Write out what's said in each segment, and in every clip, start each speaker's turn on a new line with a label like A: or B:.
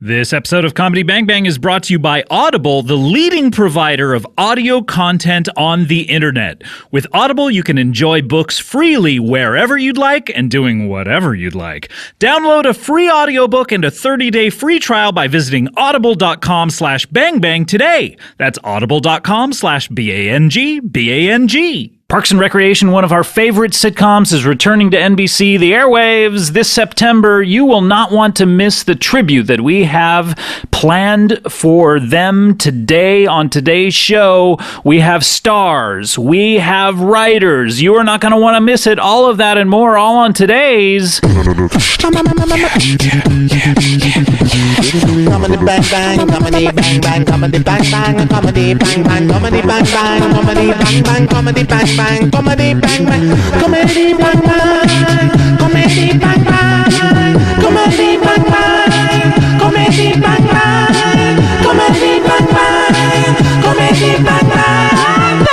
A: This episode of Comedy Bang Bang is brought to you by Audible, the leading provider of audio content on the internet. With Audible, you can enjoy books freely wherever you'd like and doing whatever you'd like. Download a free audiobook and a 30-day free trial by visiting audible.com/bangbang today. That's audible.com/BANG. Parks and Recreation, one of our favorite sitcoms, is returning to NBC, the airwaves, this September. You will not want to miss the tribute that we have planned for them today on today's show. We have stars. We have writers. You are not going to want to miss it. All of that and more, all on today's...
B: Comedy bang bang, comedy bang bang, comedy bang bang, comedy bang bang, comedy bang bang, comedy bang bang, comedy bang bang, comedy bang bang, comedy bang bang, comedy bang bang, comedy bang bang, comedy bang bang, comedy bang bang, comedy bang bang.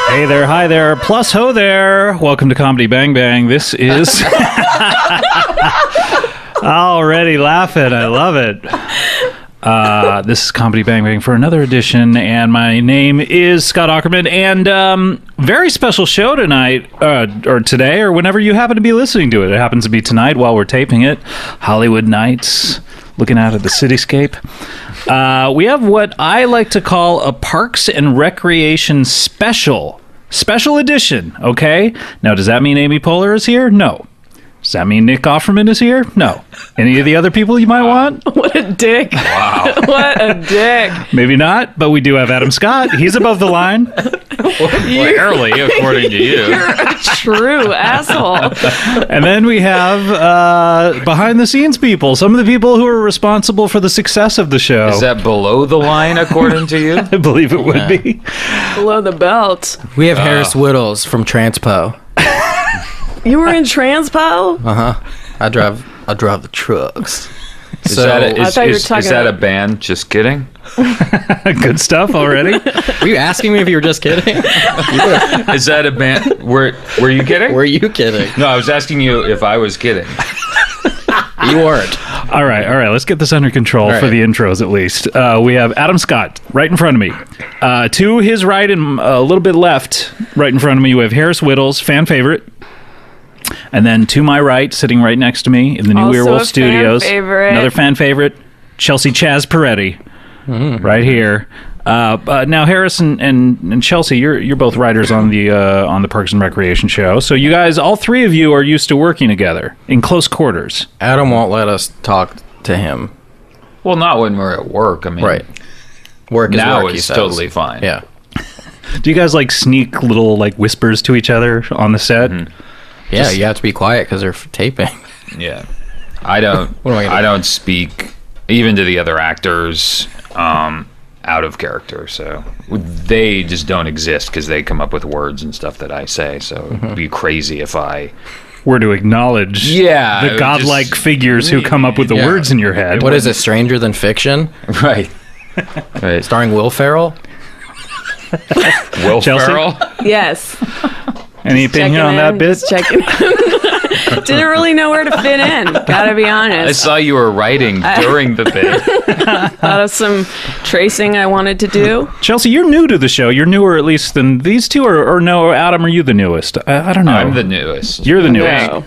A: Hey there, hi there, plus ho there. Welcome to Comedy Bang Bang. This is... Already laughing. I love it. This is Comedy Bang Bang for another edition, and my name is Scott Aukerman, and very special show tonight, or today, or whenever you happen to be listening to it. It happens to be tonight while we're taping it. Hollywood nights, looking out at the cityscape. We have what I like to call a Parks and Recreation special edition, okay? Now, does that mean Amy Poehler is here? No. Does that mean Nick Offerman is here? No. Any of the other people you might want?
C: What a dick.
D: Wow.
C: What a dick.
A: Maybe not, but we do have Adam Scott. He's above the line.
D: Barely, according to you.
C: You're a true asshole.
A: And then we have behind-the-scenes people, some of the people who are responsible for the success of the show.
D: Is that below the line, according to you?
A: I believe it would be.
C: Below the belt.
E: We have Harris Wittels from Transpo.
C: You were in Transpo?
E: I drive the trucks.
D: Is
E: So
D: that
C: I thought you were talking
D: that a
C: about-
D: band? Just kidding.
A: Good stuff already.
E: Were you asking me if you were just kidding?
D: Is that a band? Were you kidding?
E: Were you kidding?
D: No, I was asking you if I was kidding.
E: You weren't.
A: All right. Let's get this under control
E: All right.
A: for the intros, at least. We have Adam Scott right in front of me. To his right and a little bit left, right in front of me, we have Harris Wittels, fan favorite. And then to my right, sitting right next to me in the new
C: Also
A: Earwolf
C: a
A: Studios,
C: fan favorite.
A: another fan favorite, Chelsea Chaz Peretti, right here. Now, Harris and Chelsea, you're both writers on the Parks and Recreation show. So you guys, all three of you, are used to working together in close quarters.
E: Adam won't let us talk to him.
D: Well, not when we're at work. I mean,
E: Right. Work is
D: now
E: work, he
D: it's
E: says.
D: totally fine.
E: Yeah.
A: Do you guys like sneak little like whispers to each other on the set?
E: Yeah, you have to be quiet because they're taping.
D: Yeah. I don't.
E: What am I gonna
D: I
E: do?
D: don't speak even to the other actors out of character. So they just don't exist because they come up with words and stuff that I say. So it'd be crazy if I.
A: Were to acknowledge
D: Yeah, it
A: the
D: would
A: godlike
D: just-
A: figures who come up with the
E: Yeah.
A: words in your head.
E: What is it, Stranger Than Fiction?
D: Right. Right.
E: Starring Will Ferrell?
D: Will
A: Chelsea?
D: Ferrell.
C: Yes.
A: Any opinion on that bit?
C: Just checking in. Didn't really know where to fit in. Gotta be
D: I
C: honest.
D: saw you were writing during the bit.
C: Thought of some tracing I wanted to do.
A: Chelsea, you're new to the show. You're newer at least than these two, or no, Adam, are you the newest? I don't know.
D: I'm the newest.
A: You're the newest.
C: No.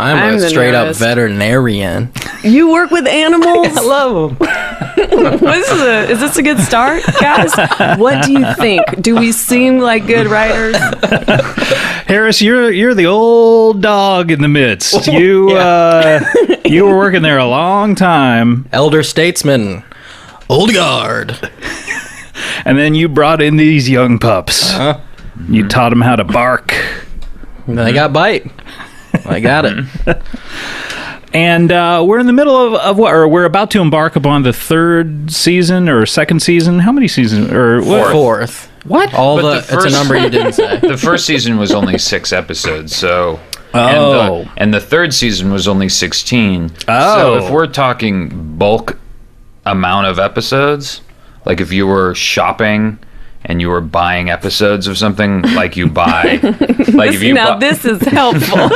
E: I'm a
C: the
E: straight up
C: newest.
E: veterinarian.
C: You work with animals?
E: Hello.
C: Is this a good start, guys? What do you think? Do we seem like good writers?
A: Harris, you're the old dog in the midst. You you were working there a long time,
E: Elder statesman. Old guard.
A: and then you brought in these young pups. You taught them how to bark.
E: They got bite. I got it.
A: And we're in the middle of what? Or we're about to embark upon the third season or second season. How many seasons? Or what?
E: Fourth.
A: What?
D: But
E: It's a number you didn't say.
D: The first season was only 6 episodes, so.
A: Oh.
D: And the third season was only 16.
A: Oh.
D: So if we're talking bulk amount of episodes, like if you were shopping and you were buying episodes of something, like you buy, like if you
C: This is helpful.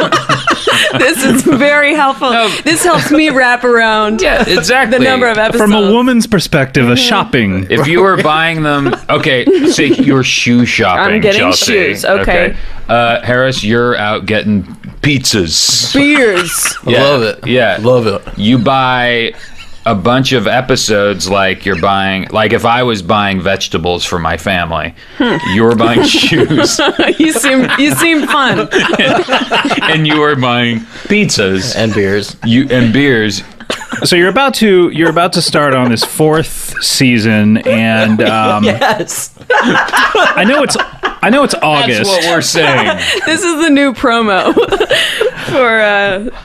C: This is very helpful. This helps me wrap around
D: exactly
C: the number of episodes.
A: From a woman's perspective, a shopping.
D: If you were buying them, okay, say you're shoe shopping,
C: I'm getting
D: Chelsea.
C: shoes, okay.
D: Harris, you're out getting pizzas.
C: Beers.
E: Love it.
D: Yeah.
E: Love it.
D: You buy a bunch of episodes, like you're buying, like if I was buying vegetables for my family, you were buying shoes.
C: you seem fun.
D: And you were buying pizzas.
E: And beers.
D: Beers.
A: So you're about to start on this 4th season, and
E: Yes.
A: I know it's August.
D: That's what we're saying.
C: This is the new promo for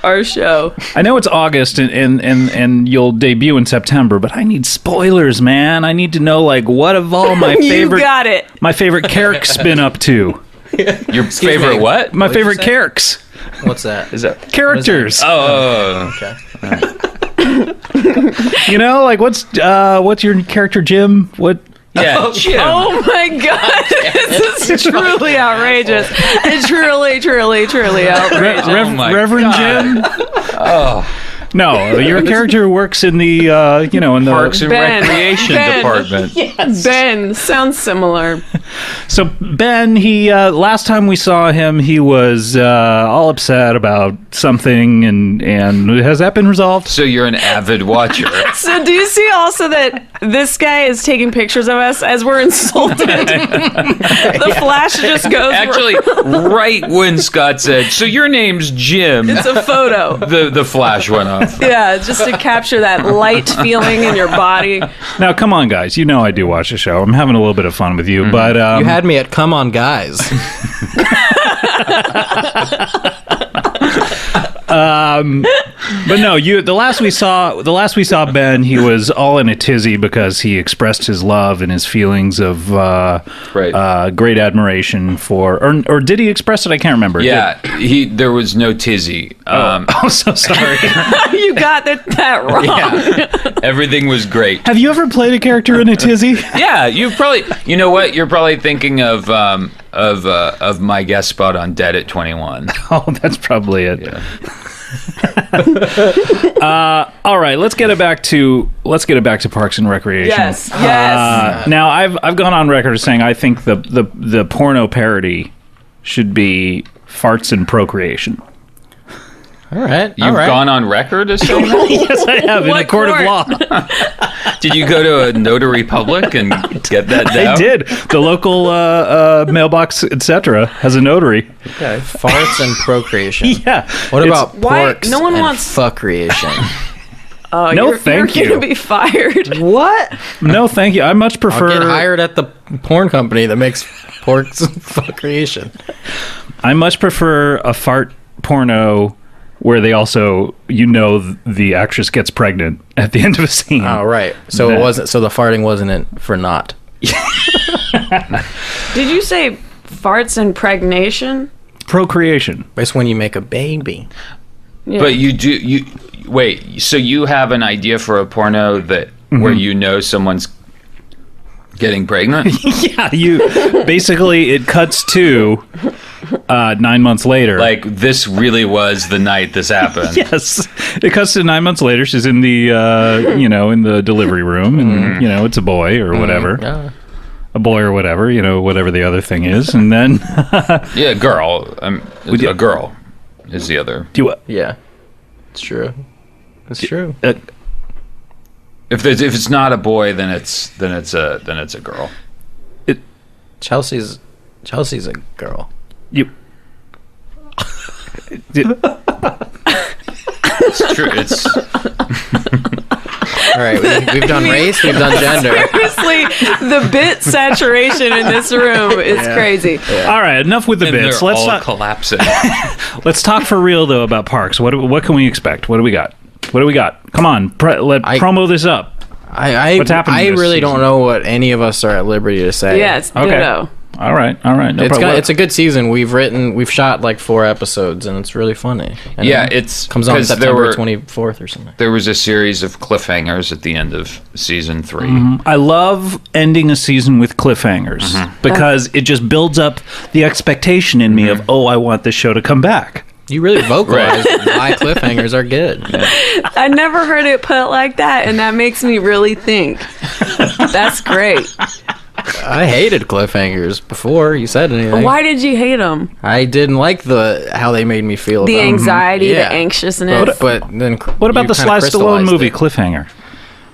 C: our show.
A: I know it's August, and you'll debut in September, but I need spoilers, man. I need to know, like, what have all my favorite
C: You got it.
A: my favorite characters been up to.
D: Your favorite
E: me.
D: what?
A: My
E: What'd you
A: favorite
E: say?
A: characters.
E: What's that?
D: Is that?
A: Characters.
D: Oh.
E: Okay.
A: You know, like what's your character, Jim? What?
D: Yeah, Jim.
C: Oh my god, this is truly outrageous. Truly, truly, truly outrageous.
D: Oh my
A: Reverend
D: God.
A: Jim? No, your character works in the in the
D: Parks and
C: Ben.
D: Recreation
C: Ben.
D: Department.
C: Ben sounds similar.
A: So Ben, he last time we saw him, he was all upset about something, and has that been resolved?
D: So you're an avid watcher.
C: So do you see also that this guy is taking pictures of us as we're insulted? The flash just goes.
D: Actually, right when Scott said, "So your name's Jim,"
C: It's a photo.
D: the flash went off.
C: Yeah, just to capture that light feeling in your body.
A: Now, come on, guys. You know I do watch the show. I'm having a little bit of fun with you, but
E: You had me at come on, guys.
A: But no, the last we saw Ben, he was all in a tizzy because he expressed his love and his feelings of great admiration for, or did he express it? I can't remember.
D: Yeah, there was no tizzy.
A: I'm so sorry.
C: You got that wrong.
D: Yeah, everything was great.
A: Have you ever played a character in a tizzy?
D: Yeah, you know what? You're probably thinking of my guest spot on Dead at 21.
A: Oh, that's probably it.
D: Yeah.
A: All right, let's get it back to Parks and Recreation.
C: Yes, yes.
A: Now I've gone on record as saying I think the porno parody should be farts and procreation.
E: All right.
D: You've gone on record as saying that?
A: Yes, I have in a
C: What
A: court of
C: court?
A: law.
D: Did you go to a notary public and get that down?
A: I did. The local mailbox, etc., has a notary.
E: Okay. Farts and procreation.
A: Yeah.
E: What about
C: Why-
E: porks
C: no one
E: and
C: wants-
E: fuck creation?
C: Oh,
A: No,
C: you're
A: thank
C: gonna
A: you.
C: be fired.
E: What?
A: No, thank you. I much
E: I'll
A: prefer.
E: get hired at the porn company that makes porks and fuck creation.
A: I much prefer a fart porno where they also, the actress gets pregnant at the end of a scene.
E: Oh, right. So
A: That-
E: it wasn't. So the farting wasn't in for naught.
C: Did you say farts and pregnation?
A: Procreation.
E: It's when you make a baby.
C: Yeah.
D: But wait, so you have an idea for a porno that where someone's getting pregnant?
A: Yeah, basically it cuts to 9 months later.
D: Like, this really was the night this happened.
A: Yes, it cuts to 9 months later. She's in the in the delivery room, and it's a boy or whatever,
E: Yeah.
A: a boy or whatever, whatever the other thing is, and then
D: Yeah, girl. A girl is the other.
A: do you,
E: Yeah. It's true. It's true.
D: If it's not a boy, then it's a girl.
E: Chelsea's a girl.
A: you.
D: It's true. It's
E: All right. We've done race. We've done gender.
C: Seriously, the bit saturation in this room is crazy.
A: All right, enough with the
D: and
A: bits.
D: they're
A: Let's
D: all
A: talk.
D: collapsing.
A: Let's talk for real though about parks. What can we expect? What do we got? What do we got? Come on, promo this up.
E: I
A: What's happening
E: I
A: this
E: really
A: season?
E: don't know what any of us are at liberty to say.
C: Yeah, it's
A: Okay.
C: ditto.
A: All right. No
E: It's
A: problem.
E: it's a good season. We've shot like 4 episodes, and it's really funny. And
D: Yeah,
E: it comes on
D: 'cause
E: September 24th or something.
D: There was a series of cliffhangers at the end of season 3.
A: I love ending a season with cliffhangers because it just builds up the expectation in me of, I want this show to come back.
E: You really vocalize why cliffhangers are good.
C: I never heard it put like that, and that makes me really think. That's great.
E: I hated cliffhangers before you said anything.
C: Why did you hate them?
E: I didn't like how they made me feel.
C: The
E: about
C: anxiety,
E: Yeah.
C: the anxiousness.
E: But then
A: What about
E: you
A: the
E: kinda
A: Sly Stallone
E: crystallized
A: movie,
E: it.
A: Cliffhanger?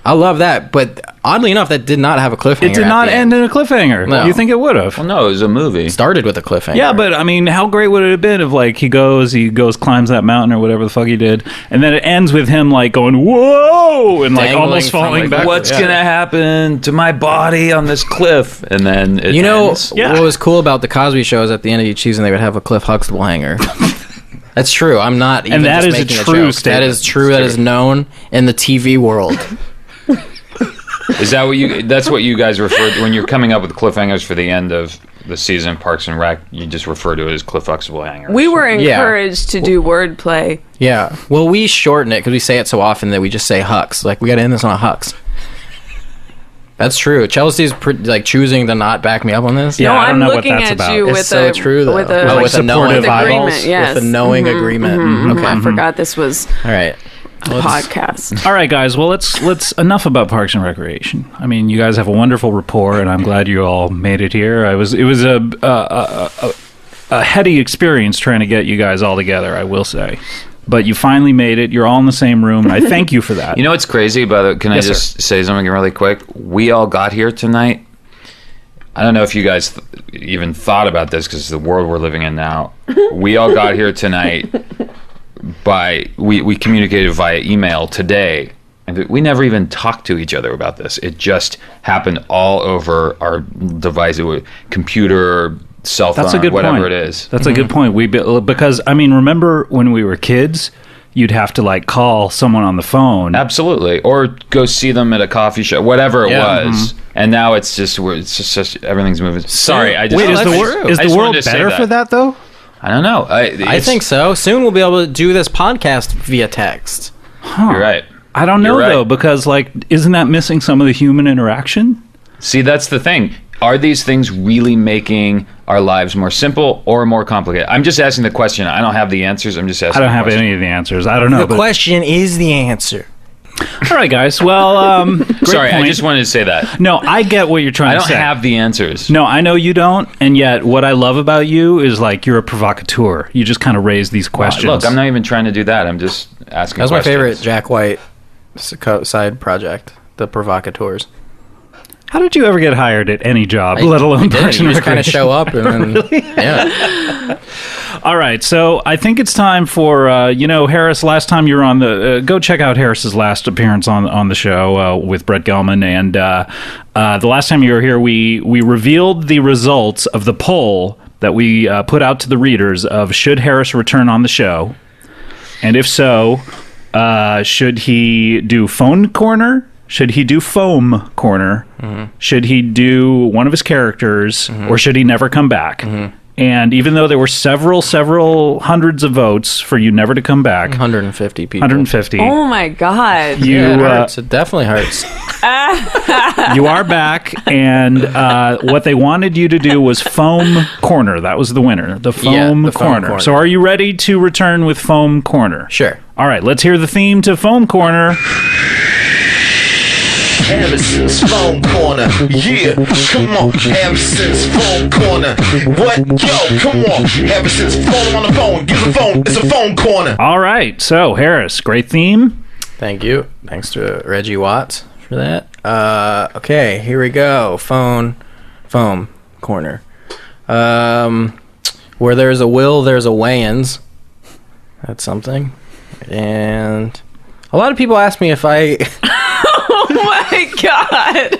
E: I love that, but oddly enough, that did not have a cliffhanger.
A: It did
E: at
A: not
E: the
A: end in a cliffhanger.
E: No.
A: You think it would have?
D: Well, no, it was a movie.
E: Started with a cliffhanger.
A: Yeah, but I mean, how great would it have been if like he goes, climbs that mountain or whatever the fuck he did, and then it ends with him like going whoa and like
E: Dangling
A: almost
E: from,
A: falling
E: like,
A: back.
D: What's
E: Yeah.
D: gonna happen to my body on this cliff? And then it ends.
A: Yeah.
E: what was cool about the Cosby Show is at the end of each season they would have a Cliff Huxtable hanger. That's true. I'm not even
A: that
E: just
A: is a
E: making
A: true
E: joke.
A: statement.
E: That is true. That is known in the TV world.
D: Is that what that's what you guys refer to when you're coming up with cliffhangers for the end of the season, Parks and Rec? You just refer to it as Cliff Huxtable hangers.
C: We were
E: Yeah.
C: encouraged to do wordplay.
E: Yeah. Well, we shorten it because we say it so often that we just say Hux. Like, we got to end this on a Hux. That's true. Chelsea's choosing to not back me up on this.
A: Yeah,
C: No,
A: I don't
C: I'm
A: know what
C: looking
A: that's
C: at
A: about.
C: you
E: It's
C: with
E: so
C: a
E: true, though.
C: with a
E: Oh,
A: like
E: with a knowing
A: supportive eyeballs.
C: agreement. Yes.
E: With a knowing agreement. Okay.
C: I forgot this was
E: All right.
C: a podcast.
A: All right, guys. Well, let's enough about Parks and Recreation. I mean, you guys have a wonderful rapport, and I'm glad you all made it here. It was a heady experience trying to get you guys all together, I will say. But you finally made it. You're all in the same room, and I thank you for that.
D: You know what's crazy about it? Can
A: Yes,
D: I just say something really quick? We all got here tonight. I don't know if you guys even thought about this because the world we're living in now. We all got here tonight we communicated via email today, and we never even talked to each other about this. It just happened all over our device, computer, cell phone,
A: That's a good
D: whatever
A: point.
D: it is.
A: That's a good point. Because I mean, remember when we were kids, you'd have to like call someone on the phone.
D: Absolutely, or go see them at a coffee shop, whatever it
E: Yeah.
D: was. And now it's just everything's moving. Sorry, I just
A: Wait, is
E: that's
A: the,
E: true.
A: is
D: I
A: the
D: just
A: world
D: wanted to say
A: better for that though?
D: I don't know.
E: I think so. Soon we'll be able to do this podcast via text.
D: You're right.
A: I don't know
D: You're right.
A: though, because like, isn't that missing some of the human interaction?
D: See, that's the thing. Are these things really making our lives more simple or more complicated? I'm just asking the question. I don't have the answers. I'm just asking.
A: I don't
D: the
A: have
D: question.
A: any of the answers. I don't know.
E: The
A: But,
E: question is the answer.
A: all right, guys. Well, great
D: Sorry, I
A: point.
D: just wanted to say that.
A: No, I get what you're trying
D: I
A: to
D: don't
A: say.
D: have the answers.
A: No, I know you don't, and yet what I love about you is like you're a provocateur. You just kind of raise these questions.
D: Look, I'm not even trying to do that. I'm just asking.
E: That was my
D: questions.
E: favorite Jack White side project, the Provocateurs.
A: How did you ever get hired at any job, let alone Parks
E: You
A: and
E: just kind of
A: Recreation?
E: show up and then, yeah.
A: All right, so I think it's time for Harris. Last time you were on the go check out Harris's last appearance on the show with Brett Gelman, and the last time you were here, we revealed the results of the poll that we put out to the readers of should Harris return on the show, and if so, should he do phone corner? Should he do foam corner? Should he do one of his characters, or should he never come back? And even though there were several hundreds of votes for you never to come back,
E: 150 people.
A: 150,
C: Oh my god.
A: you
E: Yeah, it hurts. It definitely hurts.
A: you are back. And what they wanted you to do was foam corner. That was the winner, the foam,
E: the foam
A: corner.
E: corner.
A: So are you ready to return with foam corner?
E: Sure.
A: All right, let's hear the theme to foam corner.
F: Harrison's phone corner. Yeah, come on. Harrison's phone corner. What? Yo, come on. Harrison's phone on the phone. Use the phone. It's a phone corner.
A: All right, so Harris, great theme.
E: Thank you. Thanks to Reggie Watts for that. Okay, here we go. Foam corner. Where there's a will, there's a weigh-ins. That's something. And a lot of people ask me if I...
C: Oh my god.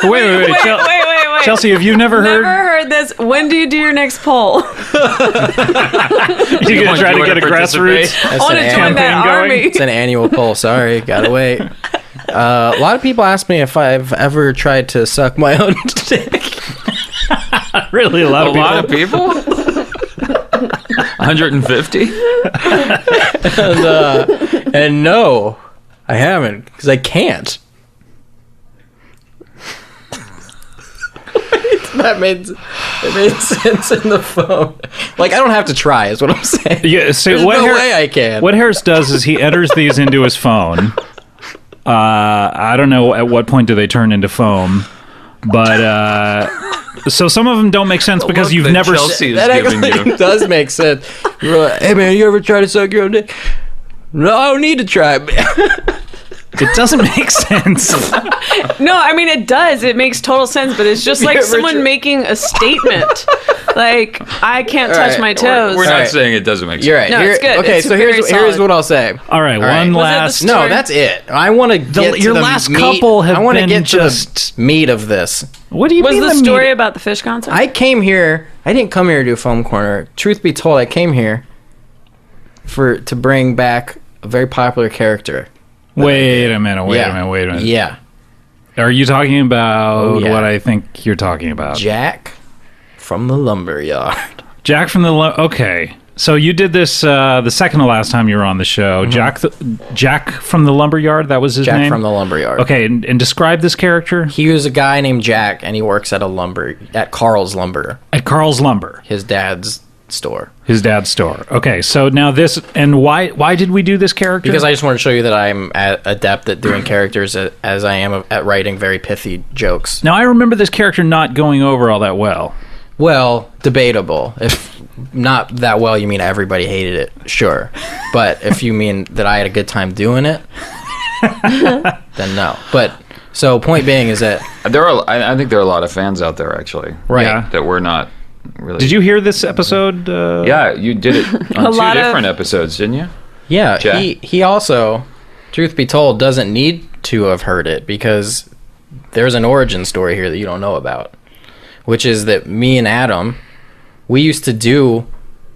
A: Wait.
C: Wait.
A: Chelsea, have you never
C: Never
A: heard?
C: heard this. When do you do your next poll?
A: You're gonna try to get a grassroots.
E: That's
C: I want
E: an
C: to join that
A: campaign going.
C: army.
E: It's an annual poll. Sorry, gotta wait. A lot of people ask me if I've ever tried to suck my own dick.
A: I really love
D: A lot of people? 150?
E: And no, I haven't because I can't. That made sense in the phone. Like, I don't have to try, is what I'm saying.
A: Yeah, so
E: There's no way I can.
A: What Harris does is he enters these into his phone. I don't know at what point do they turn into foam, but so some of them don't make sense because you've never.
D: Chelsea is
E: That
D: giving
E: actually
D: you.
E: does make sense. You're like, hey man, you ever try to suck your own dick? No, I don't need to try.
A: It doesn't make sense.
C: No, I mean it does. It makes total sense, but it's just like someone making a statement. Like, I can't touch
E: right,
C: my toes.
D: We're not
E: Right.
D: saying it doesn't make sense.
E: You're right.
C: No, it's good.
E: Okay,
C: It's
E: so
C: very
E: here's
C: solid.
E: what I'll say.
A: All right,
E: right.
A: one
C: Was it the
A: last.
C: story?
E: No, that's it. I want to get to
A: your
E: the
A: last
E: meat.
A: couple have
E: I want to
A: been
E: get to
A: just-
E: the meat of this.
A: What do you
C: Was
A: mean
C: the
A: meat?
C: story about the fish concert?
E: I came here. I didn't come here to do Foam Corner. Truth be told, I came here to bring back a very popular character.
A: Wait a minute. Wait a minute.
E: Yeah,
A: Are you talking about
E: Oh, yeah.
A: what I think you're talking about?
E: Jack from the lumberyard.
A: Jack from the okay. So you did this the second to last time you were on the show. Jack from the Lumberyard. That was his
E: Jack
A: name.
E: from the lumberyard.
A: Okay, and describe this character
E: He was a guy named Jack, and he works at Carl's Lumber,
A: at Carl's Lumber,
E: his dad's store.
A: his dad's store. Okay, so now this and why did we do this character?
E: Because I just wanted to show you that I'm adept at doing characters as I am at writing very pithy jokes.
A: Now I remember this character not going over all that well.
E: Well, debatable. If not that well, you mean everybody hated it, sure. But if you mean that I had a good time doing it, then no. But so point being is that
D: I think there are a lot of fans out there actually.
E: right.
A: Yeah.
D: That we're not really.
A: Did you hear this episode?
D: Yeah, you did it on two
C: lot of-
D: different episodes, didn't you?
E: Yeah,
D: Jack?
E: he also, truth be told, doesn't need to have heard it because there's an origin story here that you don't know about, which is that me and Adam, we used to do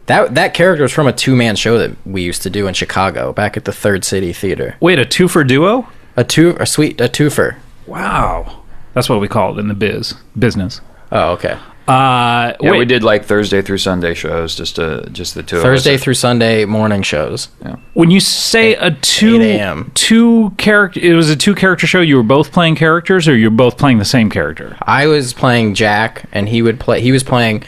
E: that character was from a 2-man show that we used to do in Chicago back at the Third City Theater.
A: Wait, a two-for duo?
E: A twofer.
A: Wow, that's what we call it in the business.
E: Oh, okay.
D: Yeah,
A: wait,
D: we did like Thursday through Sunday shows, just the two
E: Thursday
D: of us.
E: through Sunday morning shows.
A: when you say a
E: 8 a.m.
A: two character, it was a 2-character show. You were both playing characters, or you're both playing the same character?
E: I was playing Jack, and he was playing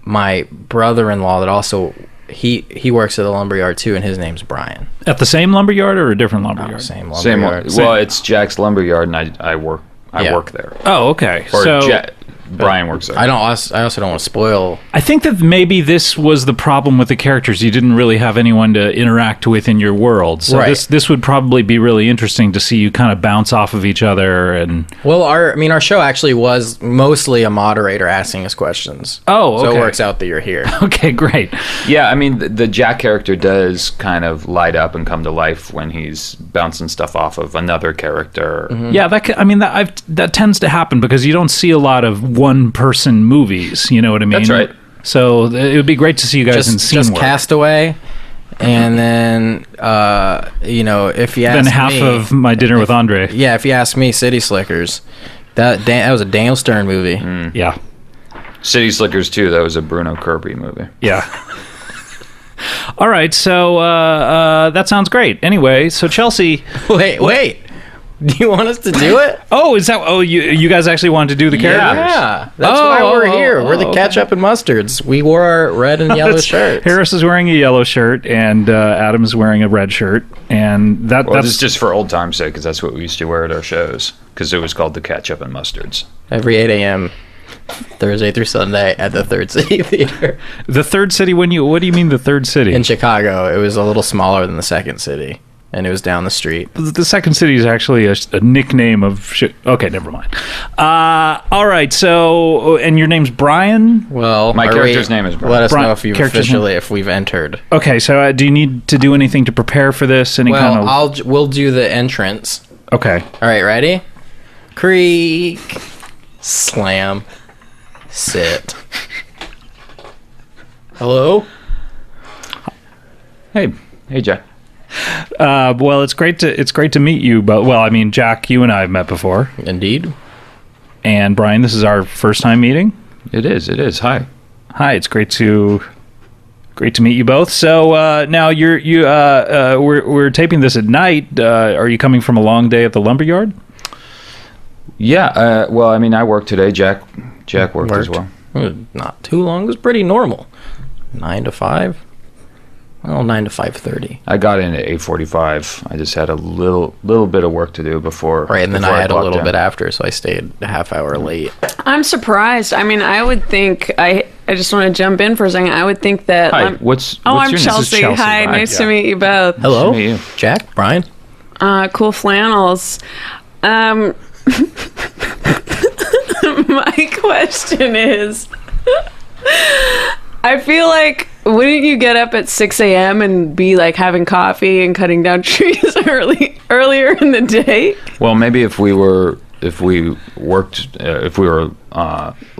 E: my brother-in-law that also he works at the lumberyard too, and his name's Bryan.
A: At the same lumberyard or a different lumberyard?
E: Same
D: Same one.
E: lumberyard.
D: Well, it's Jack's Lumberyard, and I work
E: Yeah.
D: work there.
A: Oh, okay.
D: Or
A: So
D: Bryan works there.
E: I also don't want to spoil.
A: I think that maybe this was the problem with the characters. You didn't really have anyone to interact with in your world. So
E: Right.
A: this would probably be really interesting to see you kind of bounce off of each other and
E: Well, our show actually was mostly a moderator asking us questions.
A: Oh,
E: so
A: okay.
E: it works out that you're here.
A: okay, great.
D: Yeah, I mean, the Jack character does kind of light up and come to life when he's bouncing stuff off of another character.
A: Yeah, that tends to happen because you don't see a lot of one-person movies. You know what I mean?
D: That's right.
A: So it would be great to see you guys in scene
E: just
A: work.
E: Castaway, and then if you ask
A: Then half
E: me,
A: of My Dinner with Andre.
E: yeah, if you ask me, City Slickers, that was a Daniel Stern movie.
A: Yeah,
D: City Slickers 2, that was a Bruno Kirby movie.
A: yeah. All right, so that sounds great. Anyway, so Chelsea.
E: Wait. Do you want us to do it?
A: Oh, is that? Oh, you guys actually wanted to do the characters?
E: Yeah, that's why we're here. We're the
A: okay.
E: ketchup and mustards. We wore our red and yellow shirts.
A: Harris is wearing a yellow shirt, and Adam is wearing a red shirt, and
D: Well,
A: that's
D: this is just for old time's sake, because that's what we used to wear at our shows, because it was called the Ketchup and Mustards.
E: Every 8 a.m. Thursday through Sunday at the Third City Theater
A: the Third City. What do you mean the Third City?
E: in Chicago. It was a little smaller than the Second City, and it was down the street.
A: The Second City is actually a nickname of shit. Okay, never mind. All right, so and your name's Bryan.
E: Well,
D: My character's name is Bryan.
E: Let us
A: Bryan-
E: know if
A: character's
E: if we've entered.
A: Okay, so do you need to do anything to prepare for this? Any kind of
E: We'll do the entrance.
A: okay.
E: All right, ready? Creak, slam, sit. Hello.
D: Hey, Jack.
A: Well, it's great to meet you. But I mean, Jack, you and I have met before,
E: Indeed.
A: and Bryan, this is our first time meeting.
D: It is. Hi.
A: Hi, it's great to meet you both. So now we're taping this at night. Are you coming from a long day at the lumberyard?
D: Yeah. Well, I mean, I worked today. Jack worked as well.
E: Not too long. It was pretty normal. 9 to 5. Well, 9 to 5:30.
D: I got in at 8:45. I just had a little bit of work to do before.
E: Right, and then
D: before
E: I had a little
D: clocked in.
E: bit after, so I stayed a half hour late.
C: I'm surprised. I mean, I would think I just want to jump in for a second. I would think that.
D: Hi. What's
C: I'm
D: your name?
C: Chelsea.
A: Chelsea.
C: Hi,
A: Hi,
C: nice to
A: yeah.
C: meet you both.
E: Hello,
D: meet you.
E: Jack, Bryan.
C: Cool flannels. My question is, I feel like, wouldn't you get up at 6 a.m. and be like having coffee and cutting down trees earlier in the day?
D: Well, maybe if we were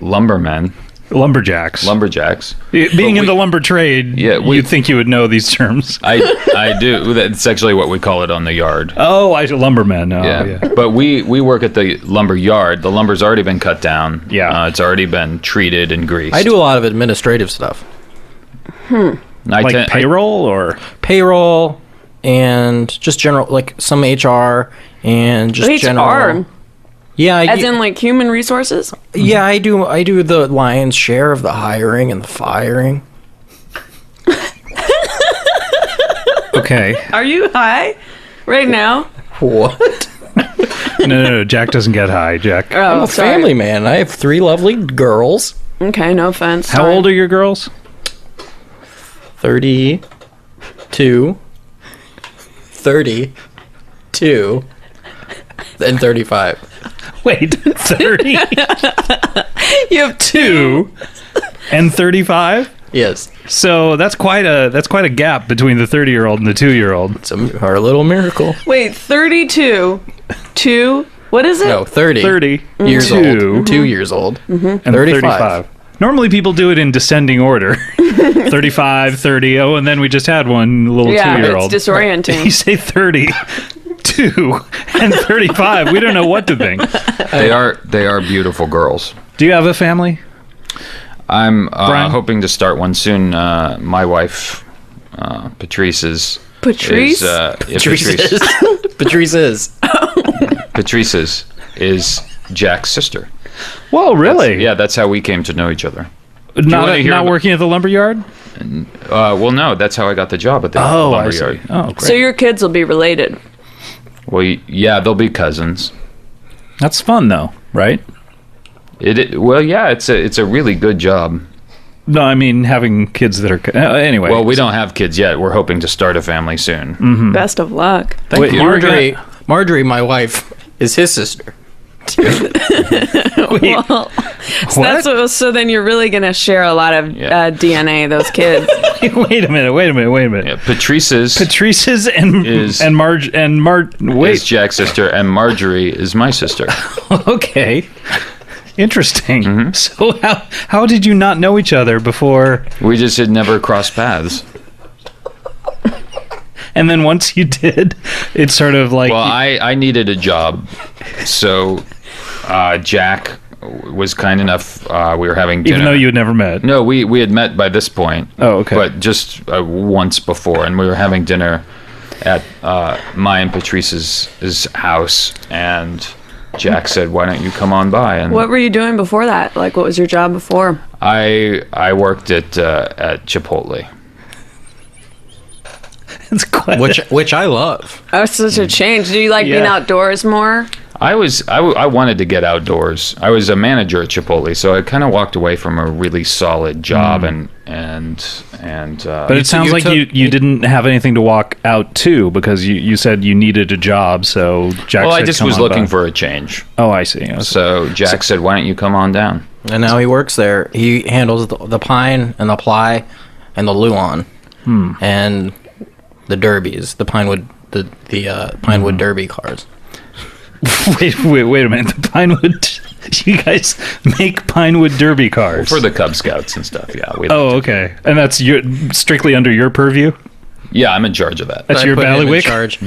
D: lumbermen, lumberjacks.
A: Being in the lumber trade,
D: Yeah,
A: you'd think you would know these terms.
D: I do. That's actually what we call it on the yard.
A: Oh, lumbermen. Oh,
D: Yeah. But we work at the lumber yard. The lumber's already been cut down.
A: Yeah.
D: It's already been treated and greased.
E: I do a lot of administrative stuff,
A: Like payroll or
E: payroll, and just general, like some HR and just
C: HR?
E: general. Yeah,
C: As in like human resources?
E: yeah, I do the lion's share of the hiring and the firing.
A: okay.
C: Are you high right now?
E: What?
A: No. Jack doesn't get high. Jack.
C: Oh,
E: I'm a family man. I have 3 lovely girls.
C: Okay, no offense.
A: How old are your girls?
E: 32, 32, and 35.
A: Wait, 30,
C: You have
A: 2, and 35.
E: Yes,
A: So that's quite a gap between the 30-year-old and the 2-year-old.
E: it's our little miracle.
C: Wait, 32, 2, what is it?
E: No, 30.
A: 30
E: years
A: 2,
E: old. 2 years old.
A: and
E: 35.
A: 35. Normally people do it in descending order. 35, 30, and then we just had one little
C: Yeah,
A: 2-year-old.
C: it's disorienting.
A: You say 30, 2, and 35. We don't know what to think.
D: They are beautiful girls.
A: Do you have a family?
D: I'm
A: Bryan?
D: hoping to start one soon. My wife, Patrice is.
C: Patrice?
D: Patrice is Jack's sister.
A: Well, really?
D: Yeah, that's how we came to know each other. wanna hear
A: Not
D: about-
A: working at the lumberyard?
D: Well, no, that's how I got the job at the
A: Oh, I
D: lumberyard.
A: see. Oh, great.
C: So your kids will be related.
D: Well, yeah, they'll be cousins.
A: That's fun, though, right?
D: Well, yeah, it's a really good job.
A: No, I mean having kids that are anyway.
D: Well, we don't have kids yet. We're hoping to start a family soon.
C: Best of luck.
A: Wait, you were gonna-
E: Marjorie, my wife, is his sister.
C: Well, so then you're really gonna share a lot of
D: Yeah.
C: DNA. Those kids.
A: wait a minute.
D: Yeah, Patrice's
A: Patrice's
D: Is-
A: wait.
D: is Jack's sister, and Marjorie is my sister.
A: Okay. Interesting.
D: Mm-hmm.
A: So how did you not know each other before?
D: We just had never crossed paths.
A: And then once you did, it's sort of like
D: Well, I needed a job, so Jack was kind enough. We were having dinner.
A: even though you had never met.
D: No, we had met by this point.
A: Oh, okay.
D: But just once before, and we were having dinner at my and Patrice's house, and Jack said, "Why don't you come on by?" And
C: What were you doing before that? Like, what was your job before?
D: I worked at Chipotle.
A: It's quite
E: Which I love.
C: Oh, such a change. Do you like being
A: Yeah.
C: outdoors more?
D: I wanted to get outdoors. I was a manager at Chipotle, so I kind of walked away from a really solid job and
A: But it sounds like you didn't have anything to walk out to because you said you needed a job, so Jack
D: well, I
A: said,
D: just
A: "Come
D: was
A: on
D: looking
A: by."
D: for a change.
A: Oh, I see.
D: So Jack said, "Why don't you come on down?"
E: And now he works there. He handles the pine and the ply and the Luan and the derbies, the Pinewood Pinewood Derby cars.
A: wait a minute. The Pinewood. You guys make Pinewood Derby cars
D: For the Cub Scouts and stuff, yeah.
A: Oh, okay. And that's strictly under your purview.
D: Yeah, I'm in charge of that.
A: That's
E: I
A: your
E: put him in
A: ballywick.
E: charge.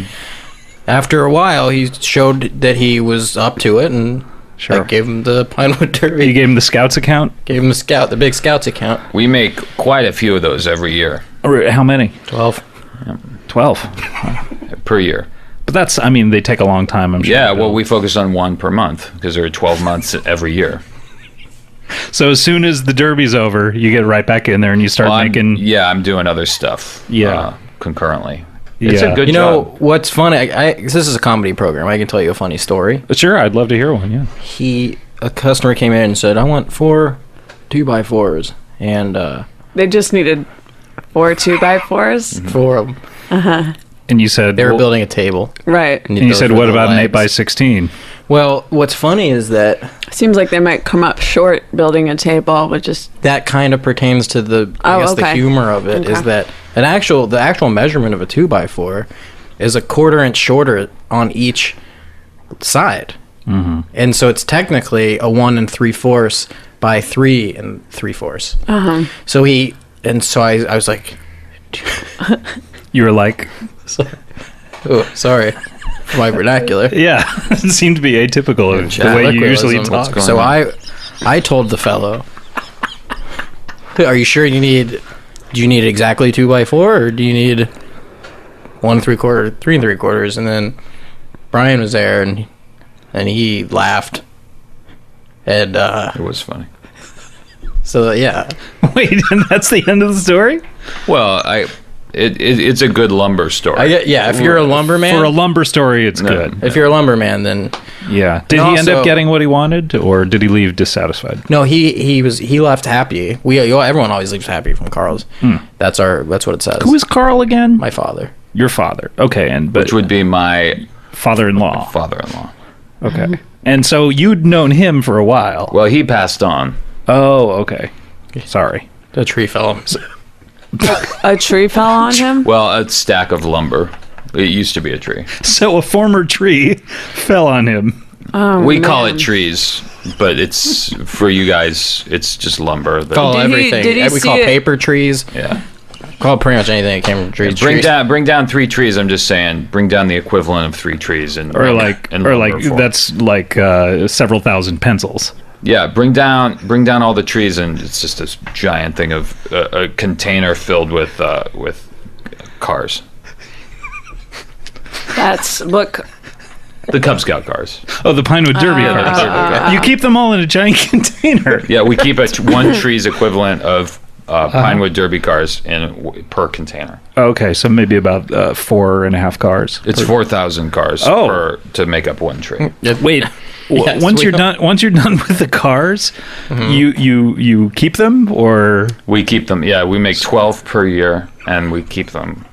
E: After a while, he showed that he was up to it, and
A: Sure.
E: I gave him the Pinewood Derby.
A: You gave him the Scouts account?
E: Gave him the big Scouts account.
D: We make quite a few of those every year,
A: Or how many?
E: 12.
A: 12.
D: per year.
A: But that's, they take a long time, I'm sure.
D: Yeah, well, we focus on one per month because there are 12 months every year.
A: So as soon as the Derby's over, you get right back in there and you start making...
D: I'm doing other stuff concurrently. It's
A: Yeah.
D: a good
E: You
D: job.
E: know what's funny? This is a comedy program. I can tell you a funny story.
A: Sure, I'd love to hear one, yeah.
E: A customer came in and said, "I want 4 2x4s," and
C: They just needed 4 2x4s.
E: 4 of them.
A: And you said...
E: They were building a table.
C: Right.
A: And you said, what about an 8x16?
E: Well, what's funny is that
C: Seems like they might come up short building a table with just.
E: that kind of pertains to the the humor of it. Is
C: Okay.
E: that the actual measurement of a 2x4 is a 1/4 inch shorter on each side, and so it's technically a 1 3/4 by 3 3/4. So I was like,
A: You were like...
E: oh, sorry for my vernacular.
A: Yeah, it seemed to be atypical of the way you usually
E: Colloquialism.
A: talk.
E: So I told the fellow, "Are you sure do you need exactly 2x4, or do you need 1 3/4, 3 3/4?" And then Bryan was there, and he laughed, and
D: It was funny.
E: so yeah,
A: Wait, and that's the end of the story?
D: Well, it's a good lumber story.
E: if you're a lumberman,
A: For a lumber story, it's good.
E: if you're a lumberman, then
A: Yeah. Did
E: And
A: he end up
E: also-
A: getting what he wanted, or did he leave dissatisfied?
E: no, he left happy. Everyone always leaves happy from Carl's. That's what it says.
A: Who is Carl again?
E: my father?
A: Your father. Okay, but
D: which would be my
A: father-in-law.
D: father-in-law.
A: Okay. And so you'd known him for a while.
D: Well, he passed on.
A: Oh, okay. Sorry.
E: The tree fell.
C: A tree fell on him?
D: Well, a stack of lumber. It used to be a tree.
A: So a former tree fell on him.
D: We call it trees, but it's for you guys. It's just lumber.
E: Call
C: Did he-
E: everything.
C: did he
E: We
C: see
E: call
C: it-
E: paper trees.
D: Yeah.
E: Call pretty much anything that came from trees.
D: Bring down 3 trees. I'm just saying, bring down the equivalent of 3 trees and
A: Or like that's like several thousand pencils.
D: yeah. Bring down all the trees, and it's just this giant thing of a container filled with cars.
C: That's. Look.
D: The Cub Scout cars.
A: Oh, the Pinewood Derby cars. You keep them all in a giant container.
D: Yeah, we keep one tree's equivalent of Pinewood Derby cars per container.
A: Okay, so maybe about 4.5 cars.
D: It's 4,000 cars to make up one tree.
A: Wait.
E: Yes,
A: once
E: we
A: you're
E: know.
A: done, once you're done with the cars, you keep them, or
D: We keep them. Yeah, we make 12 per year, and we keep them.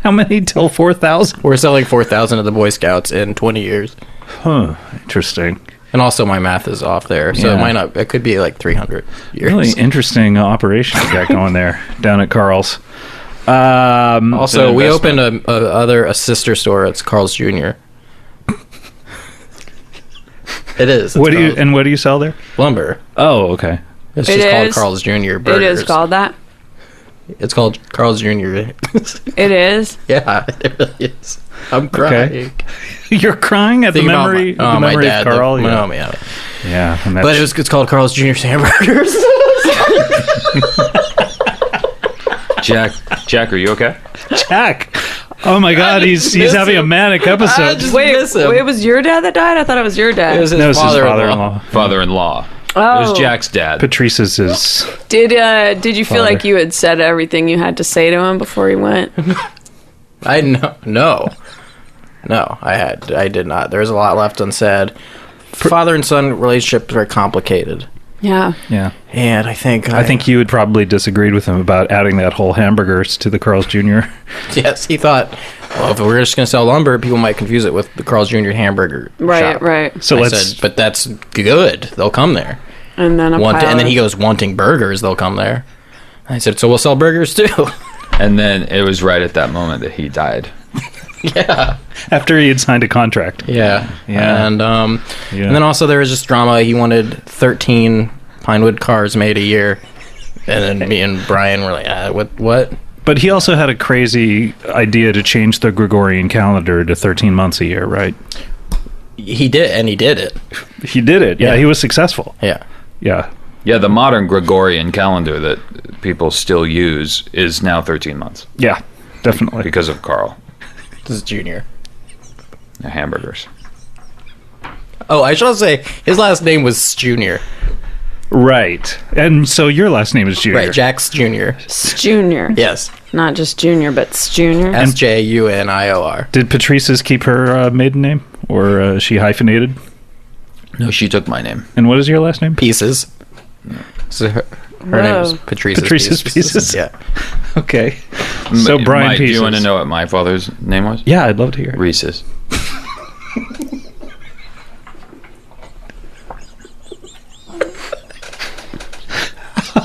A: how many till 4,000?
E: We're selling 4,000 of the Boy Scouts in 20 years.
A: Huh. Interesting.
E: And also my math is off there, so
A: Yeah.
E: it might not. It could be like 300 years.
A: Really interesting operation you got going there down at Carl's.
E: Also,
D: an
E: we
D: investment.
E: opened a sister store. It's Carl's Jr. It is.
A: What do you sell there?
E: Lumber.
A: Oh, okay.
E: It's
C: It
E: just called
C: is.
E: Carl's Jr.
C: It
E: Burgers.
C: is called that.
E: It's called Carl's Jr.
C: It is.
E: Yeah, it really is. I'm crying.
A: You're crying at the
E: Thinking about
A: memory,
E: my,
A: the
E: my
A: memory
E: dad.
A: of Carl.
E: Yeah.
A: Yeah, and
E: But it's called Carl's Jr. Hamburgers.
D: Jack, are you okay?
A: Jack. Oh my God, he's
E: miss
A: having a
E: him.
A: manic episode.
C: Wait,
E: miss him.
C: it was your dad that died? I thought it was your dad.
E: It was his
A: No, it's his
E: father-in-law.
A: father-in-law.
D: Father-in-law. It was Jack's dad.
A: Patrice's is.
C: Did you feel
A: Father.
C: like you had said everything you had to say to him before he went?
E: No, I did not. There's a lot left unsaid. Father and son relationship is very complicated,
C: Yeah.
A: Yeah.
E: and I think
A: you had probably disagreed with him about adding that whole hamburgers to the Carl's Jr.
E: yes, he thought, well, if we're just going to sell lumber, people might confuse it with the Carl's Jr. hamburger
C: Right,
E: shop.
C: right.
A: So
E: I
A: let's.
E: said, but that's good. They'll come there.
C: And then
E: And then he goes, wanting burgers, they'll come there. I said, so we'll sell burgers too.
D: And then it was right at that moment that he died.
E: Yeah.
A: After he had signed a contract.
E: Yeah.
A: Yeah.
E: And
A: Yeah.
E: and then also there was this drama. He wanted 13 Pinewood cars made a year. And then me and Bryan were like, what?
A: But he also had a crazy idea to change the Gregorian calendar to 13 months a year, right?
E: He did it.
A: He did it. Yeah,
E: Yeah.
A: he was successful.
E: Yeah.
A: Yeah.
D: Yeah, the modern Gregorian calendar that people still use is now 13 months
A: Yeah, definitely.
D: because of Carl.
E: This is Junior.
D: The hamburgers.
E: Oh, I should say his last name was Junior.
A: Right. And so your last name is Junior.
E: Right, Jack's Junior.
C: Junior.
E: Yes.
C: Not just Junior, but Junior.
E: SJUNIOR.
A: Did Patrice's keep her maiden name? Or is she hyphenated?
D: No, she took my name.
A: And what is your last name?
E: Pieces. So her name is
C: Whoa.
E: Patrice's
A: Patrice's Pieces.
E: Yeah.
A: Okay. So Brian
D: Mike,
A: Pieces.
D: do you want to know what my father's name was?
A: Yeah, I'd love to hear it.
D: Reese's.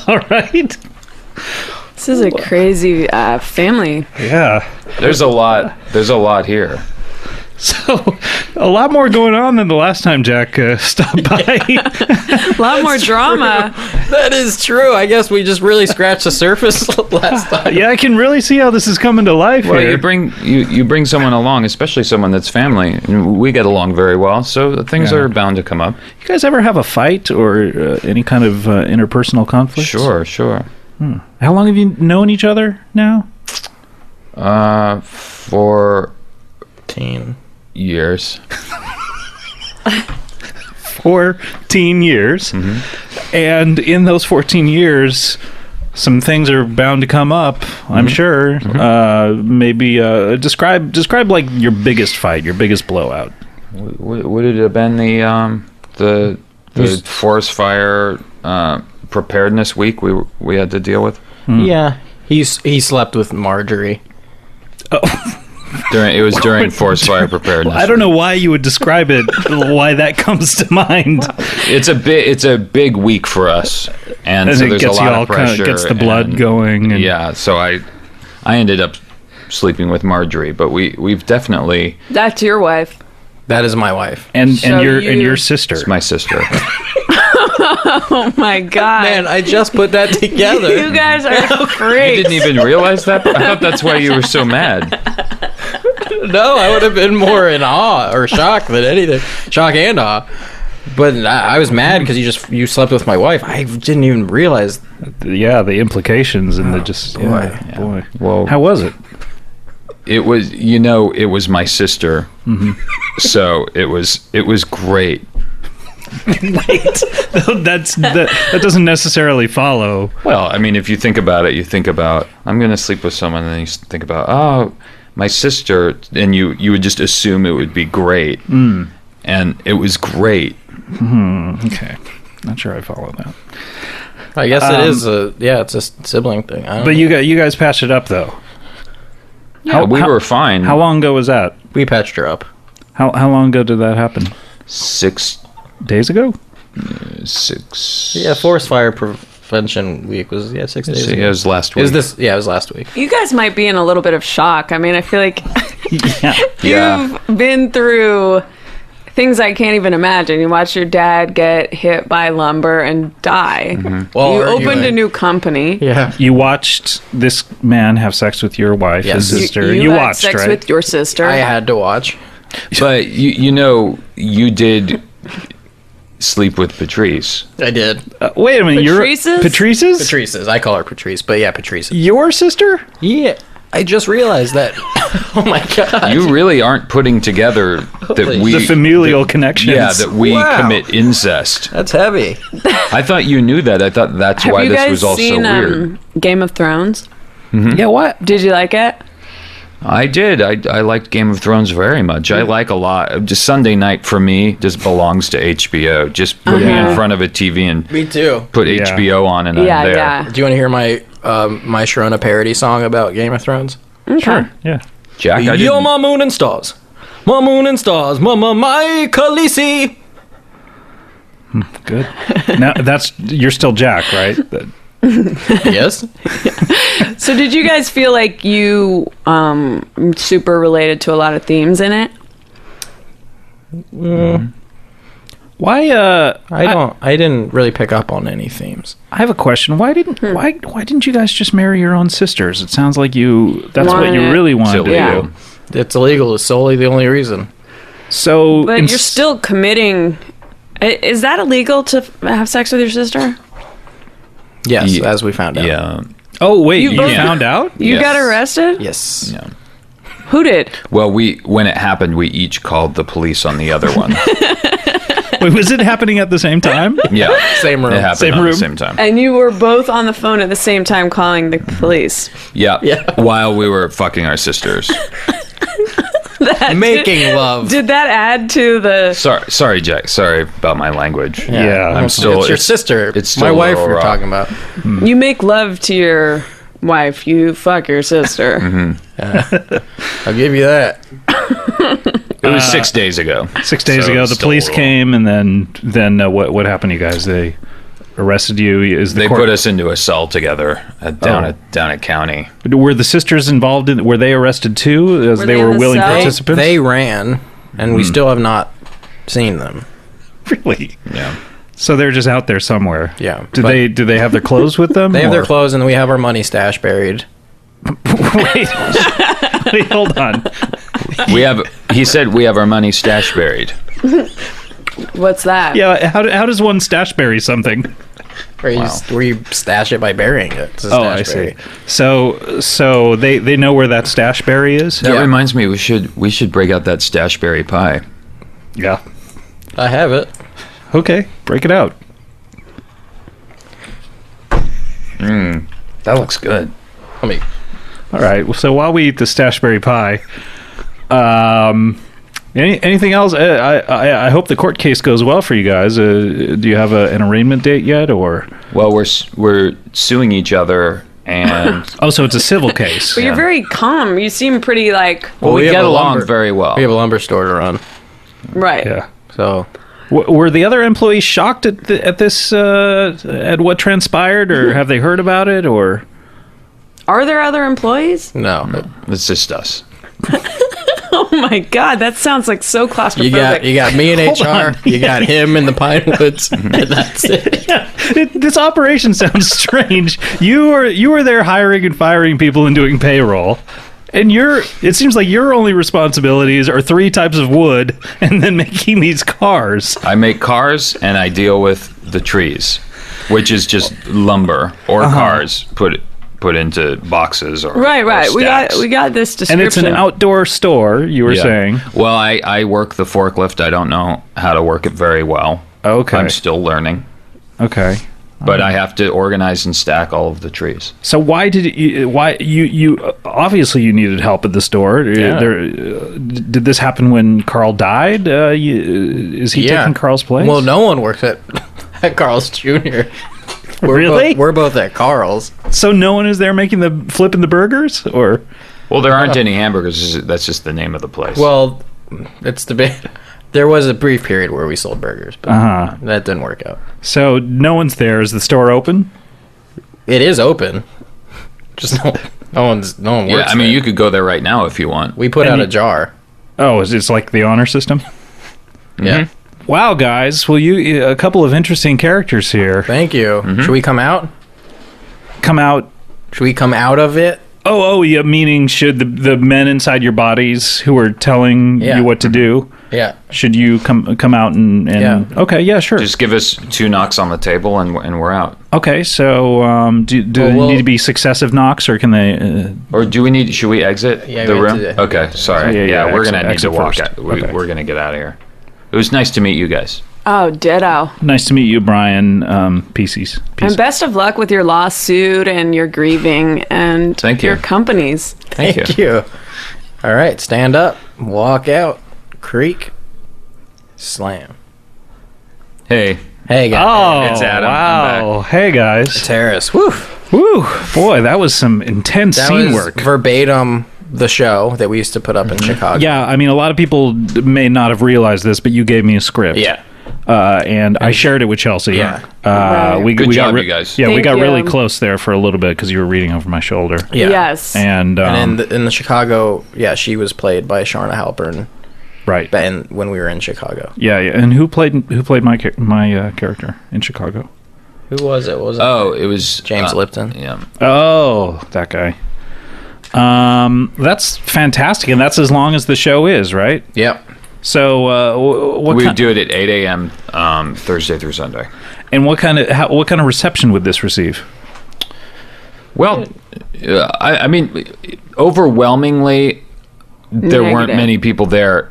A: All right.
C: This is a crazy family.
A: Yeah.
D: There's a lot here.
A: So, a lot more going on than the last time Jack stopped by.
C: A lot more drama.
E: That is true. I guess we just really scratched the surface last time.
A: Yeah, I can really see how this is coming to life
D: Well,
A: here.
D: you bring someone along, especially someone that's family. And we get along very well, so things
A: Yeah.
D: are bound to come up.
A: You guys ever have a fight or any kind of interpersonal conflict?
D: Sure.
A: How long have you known each other now?
D: For years.
A: 14 years. And in those 14 years, some things are bound to come up, I'm sure. Maybe describe like your biggest fight, your biggest blowout.
D: Would it have been the forest fire preparedness week we had to deal with?
E: Yeah. He slept with Marjorie.
D: It was during forest fire preparedness.
A: I don't know why you would describe it, why that comes to mind.
D: It's a big week for us, and so
A: it
D: there's a
A: gets you
D: lot
A: all
D: of pressure.
A: gets the blood
D: and-
A: going. And
D: Yeah, so I ended up sleeping with Marjorie, but we've definitely.
C: That's your wife.
E: That is my wife.
A: And
C: So
A: your
C: you-
A: sister.
D: It's my sister.
C: Oh my God.
E: Man, I just put that together.
C: You guys are
D: You
C: freaks.
D: didn't even realize that? I thought that's why you were so mad.
E: No, I would have been more in awe or shock than anything. Shock and awe. But I was mad because you slept with my wife. I didn't even realize.
A: Yeah, the implications and the just boy.
D: Well,
A: How was it?
D: it was my sister. So it was great.
A: Wait, that doesn't necessarily follow.
D: Well, I mean, if you think about it, you think about I'm going to sleep with someone, and then you think about my sister, and you would just assume it would be great, and it was great.
A: Okay, not sure I follow that.
E: I guess it is it's a sibling thing. I don't
A: But
E: know.
A: you guys patched it up though.
D: Yeah, we were fine.
A: How long ago was that?
E: We patched her up.
A: How long ago did that happen?
D: 6
A: Days ago?
D: 6.
E: Yeah, forest fire prevention week was 6 days ago.
D: It was last
E: It
D: week.
E: was this. Yeah, it was last week.
C: You guys might be in a little bit of shock. I mean, I feel like
D: Yeah.
C: you've been through things I can't even imagine. You watched your dad get hit by lumber and die.
E: Well,
C: You
E: or
C: opened
E: you-
C: a new company.
E: Yeah.
A: You watched this man have sex with your wife,
E: Yes.
A: his sister.
C: You had
A: watched,
C: sex
A: right?
C: with your sister.
E: I had to watch.
D: But you did sleep with Patrice.
E: I did.
A: Wait a minute,
C: Patrice's?
A: Patrice's?
E: Patrice's. I call her Patrice, but yeah, Patrice.
A: Your sister?
E: Yeah. I just realized that. Oh my god.
D: You really aren't putting together that we
A: The familial connections.
D: Yeah, that we
E: Wow.
D: commit incest.
E: That's heavy.
D: I thought you knew that. I thought that's
C: Have
D: why
C: you
D: this
C: guys
D: was all so
C: seen
D: weird.
C: Game of Thrones?
A: Yeah, what?
C: Did you like it?
D: I did. I liked Game of Thrones very much. I like a lot. Just Sunday night for me just belongs to HBO. Just put me in front of a TV and
E: Me too.
D: put
A: Yeah.
D: HBO on, and
C: Yeah,
D: I'm there.
C: yeah.
E: Do you want to hear my my Sharona parody song about Game of Thrones?
A: Sure, yeah.
D: Jack, I
E: Yo,
D: didn't.
E: my moon and stars. My moon and stars. My Khaleesi.
A: Good. Now, you're still Jack, right?
E: Yes.
C: So did you guys feel like you super related to a lot of themes in it?
A: Why,
E: I didn't really pick up on any themes.
A: I have a question. Why didn't you guys just marry your own sisters? It sounds like that's what
C: Wanted
A: you
C: it.
A: really wanted to
D: Silly.
A: do.
E: It's illegal is solely the only reason.
A: So,
C: But you're still committing. Is that illegal to have sex with your sister?
E: Yes,
D: Yeah.
E: as we found out.
D: Yeah.
A: Oh wait,
C: You
A: you
C: both-
A: found out?
C: You
D: Yes.
C: got arrested?
E: Yes.
D: Yeah.
C: Who did?
D: Well, when it happened, we each called the police on the other one.
A: Wait, was it happening at the same time?
D: Yeah.
E: Same room.
D: It happened
A: Same
D: at
A: room?
D: the same time.
C: And you were both on the phone at the same time calling the police.
D: Yeah.
E: Yeah.
D: While we were fucking our sisters.
E: Making love.
C: Did that add to the...
D: Sorry, Jack. Sorry about my language.
A: Yeah.
D: I'm still.
E: It's your sister.
D: It's still
E: my
D: a
E: wife
D: little
E: we're
D: raw.
E: talking about.
C: You make love to your wife, you fuck your sister.
E: I'll give you that.
D: It was 6 days ago.
A: 6 days
D: So
A: ago,
D: it's
A: the
D: still
A: police
D: a little-
A: came, and then what happened to you guys? They arrested you. Is the
D: They
A: court,
D: put us into a cell together down at county.
A: Were the sisters involved in? Were they arrested too? As
C: Were
A: they
C: they in
A: were
C: the
A: willing
C: cell?
A: participants.
E: They ran, and we still have not seen them.
A: Really.
D: Yeah.
A: So they're just out there somewhere.
E: Yeah,
A: Do
E: but-
A: they have their clothes with them?
E: They have their
A: or-
E: clothes, and we have our money stash buried.
A: Wait, wait, hold on.
D: He said we have our money stash buried.
C: What's that?
A: Yeah, how does one stash bury something?
E: Where you stash it by burying it. It's a
A: Oh,
E: stash
A: I see.
E: bury.
A: So they know where that stash berry is.
D: That
E: Yeah.
D: reminds me, we should break out that stash berry pie.
A: Yeah.
E: I have it.
A: Okay, break it out.
D: That looks good.
E: Let me.
A: All right. Well, so while we eat the stashberry pie, anything else? I hope the court case goes well for you guys. Do you have an arraignment date yet, or?
D: Well, we're suing each other, and
A: Oh, so it's a civil case.
C: But you're very calm. You seem pretty like...
D: well, we
E: we have
D: get
E: a
D: along
E: lumber-
D: very well.
E: We have a lumber store to run,
C: Right.
A: Yeah.
E: so
A: Were the other employees shocked at this at what transpired, or have they heard about it, or?
C: Are there other employees?
E: no.
D: It's just us.
C: Oh my God, that sounds like so claustrophobic.
E: You got me in
A: Hold
E: HR.
A: on.
E: You got him in the Pine Woods, and that's it.
A: This operation sounds strange. You were there hiring and firing people and doing payroll. And it seems like your only responsibilities are 3 types of wood and then making these cars.
D: I make cars, and I deal with the trees, which is just lumber or cars put into boxes or
C: Right.
D: or
C: We
D: stacks.
C: got this description.
A: And it's an outdoor store, you were
D: Yeah.
A: saying.
D: Well, I work the forklift. I don't know how to work it very well.
A: Okay.
D: I'm still learning,
A: Okay.
D: but I have to organize and stack all of the trees.
A: So why you obviously you needed help at the store?
E: Yeah.
A: Did this happen when Carl died? Is he taking Carl's place?
E: Well, no one works at Carl's Jr.
A: Really?
E: We're both at Carl's.
A: So no one is there making flipping the burgers, or?
D: Well, there aren't any hamburgers. That's just the name of the place.
E: Well, it's the big. There was a brief period where we sold burgers, but that didn't work out.
A: So no one's there. Is the store open?
E: It is open. Just no one works.
D: yeah, I mean,
E: there.
D: you could go there right now if you want.
E: We put
A: And
E: out
A: you-
E: a jar.
A: Oh, it's like the honor system.
E: Yeah.
A: Wow, guys. Well, a couple of interesting characters here.
E: Thank you. Should we come out?
A: Come out.
E: Should we come out of it?
A: Oh, yeah. Meaning, should the men inside your bodies who are telling
E: Yeah.
A: you what to do?
E: Yeah.
A: Should you come out and
E: Yeah.
A: Okay, yeah, sure.
D: Just give us 2 knocks on the table and we're out.
A: Okay, so do they
E: we'll-
A: need to be successive knocks, or can they?
D: Or should we exit
E: Yeah,
D: the
E: we have
D: room?
E: to-
D: Okay, sorry.
A: Yeah,
D: We're gonna need
A: exit
D: to walk
A: first.
D: out.
A: Okay.
D: We're gonna get out of here. It was nice to meet you guys.
C: Oh, ditto.
A: Nice to meet you, Bryan. Pieces.
C: And best of luck with your lawsuit and your grieving and
D: Thank you.
C: your companies.
D: Thank
E: you. All right, stand up, walk out, creak, slam.
D: Hey,
E: Hey, guys.
A: Oh,
D: It's Adam.
A: wow! Hey, guys.
E: It's Harris. Woo.
A: Woo! Boy, that was some intense
E: That
A: scene
E: was
A: work.
E: verbatim the show that we used to put up in Chicago.
A: Yeah, I mean, a lot of people may not have realized this, but you gave me a script.
E: Yeah.
A: And I shared it with Chelsea.
E: Yeah.
C: Right.
D: Good
A: we
D: job,
A: got
D: you guys.
A: Yeah, we
C: Thank
A: got really
C: you.
A: close there for a little bit because you were reading over my shoulder.
E: Yeah.
C: Yes.
A: And,
E: And in the Chicago, she was played by Sharna Halpern
A: right.
E: when we were in Chicago.
A: Yeah, yeah. And who played my character in Chicago?
E: Who was it? What was it?
D: Oh, it was
E: James Lipton.
D: Yeah.
A: Oh, that guy. That's fantastic, and that's as long as the show is, right?
E: Yep.
A: So what
D: We
A: kind,
D: do it at 8 a.m. Thursday through Sunday.
A: and what kind of reception would this receive?
D: Well, I mean, overwhelmingly, there weren't
C: Negative.
D: many people there.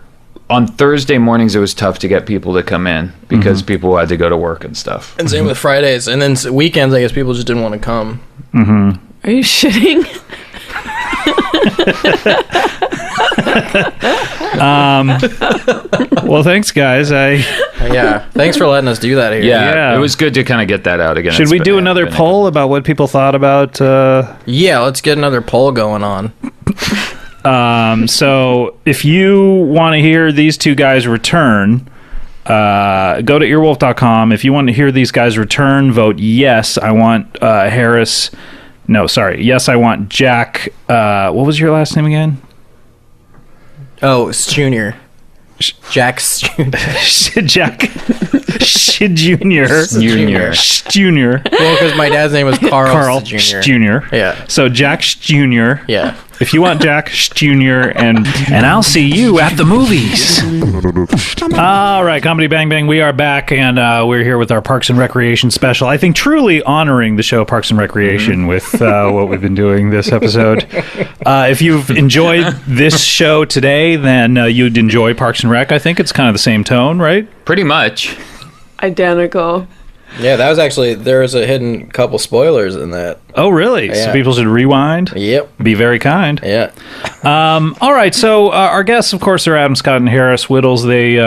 D: On Thursday mornings, it was tough to get people to come in because people had to go to work and stuff.
E: And same with Fridays. And then weekends, I guess people just didn't want to come.
C: Are you shitting?
A: Well, thanks, guys.
E: Yeah. Thanks for letting us do that here.
A: Yeah.
D: It was good to kind of get that out again.
A: Should
D: It's
A: we
D: been-
A: do
D: yeah,
A: another
D: been-
A: poll about what people thought about?
E: Yeah, let's get another poll going on.
A: So if you want to hear these two guys return, go to earwolf.com. If you want to hear these guys return, vote yes. I want Harris. No, sorry. Yes, I want Jack. What was your last name again?
E: Oh, it's Junior. Jack's Junior.
A: Jack Junior. Junior.
E: Well, because my dad's name was Carl
A: Jr.
E: Junior. Yeah.
A: So Jack Jr.
E: Yeah.
A: If you want Jack Jr. and I'll see you at the movies. All right, Comedy Bang Bang, we are back, and we're here with our Parks and Recreation special. I think truly honoring the show Parks and Recreation with what we've been doing this episode. If you've enjoyed this show today, then you'd enjoy Parks and Rec. I think it's kind of the same tone, right?
D: Pretty much.
C: Identical.
E: Yeah, that was actually, there was a hidden couple spoilers in that.
A: Oh, really? So
E: Yeah.
A: people should rewind?
E: Yep.
A: Be very kind.
E: Yeah.
A: All right, so our guests, of course, are Adam Scott and Harris Wittels. They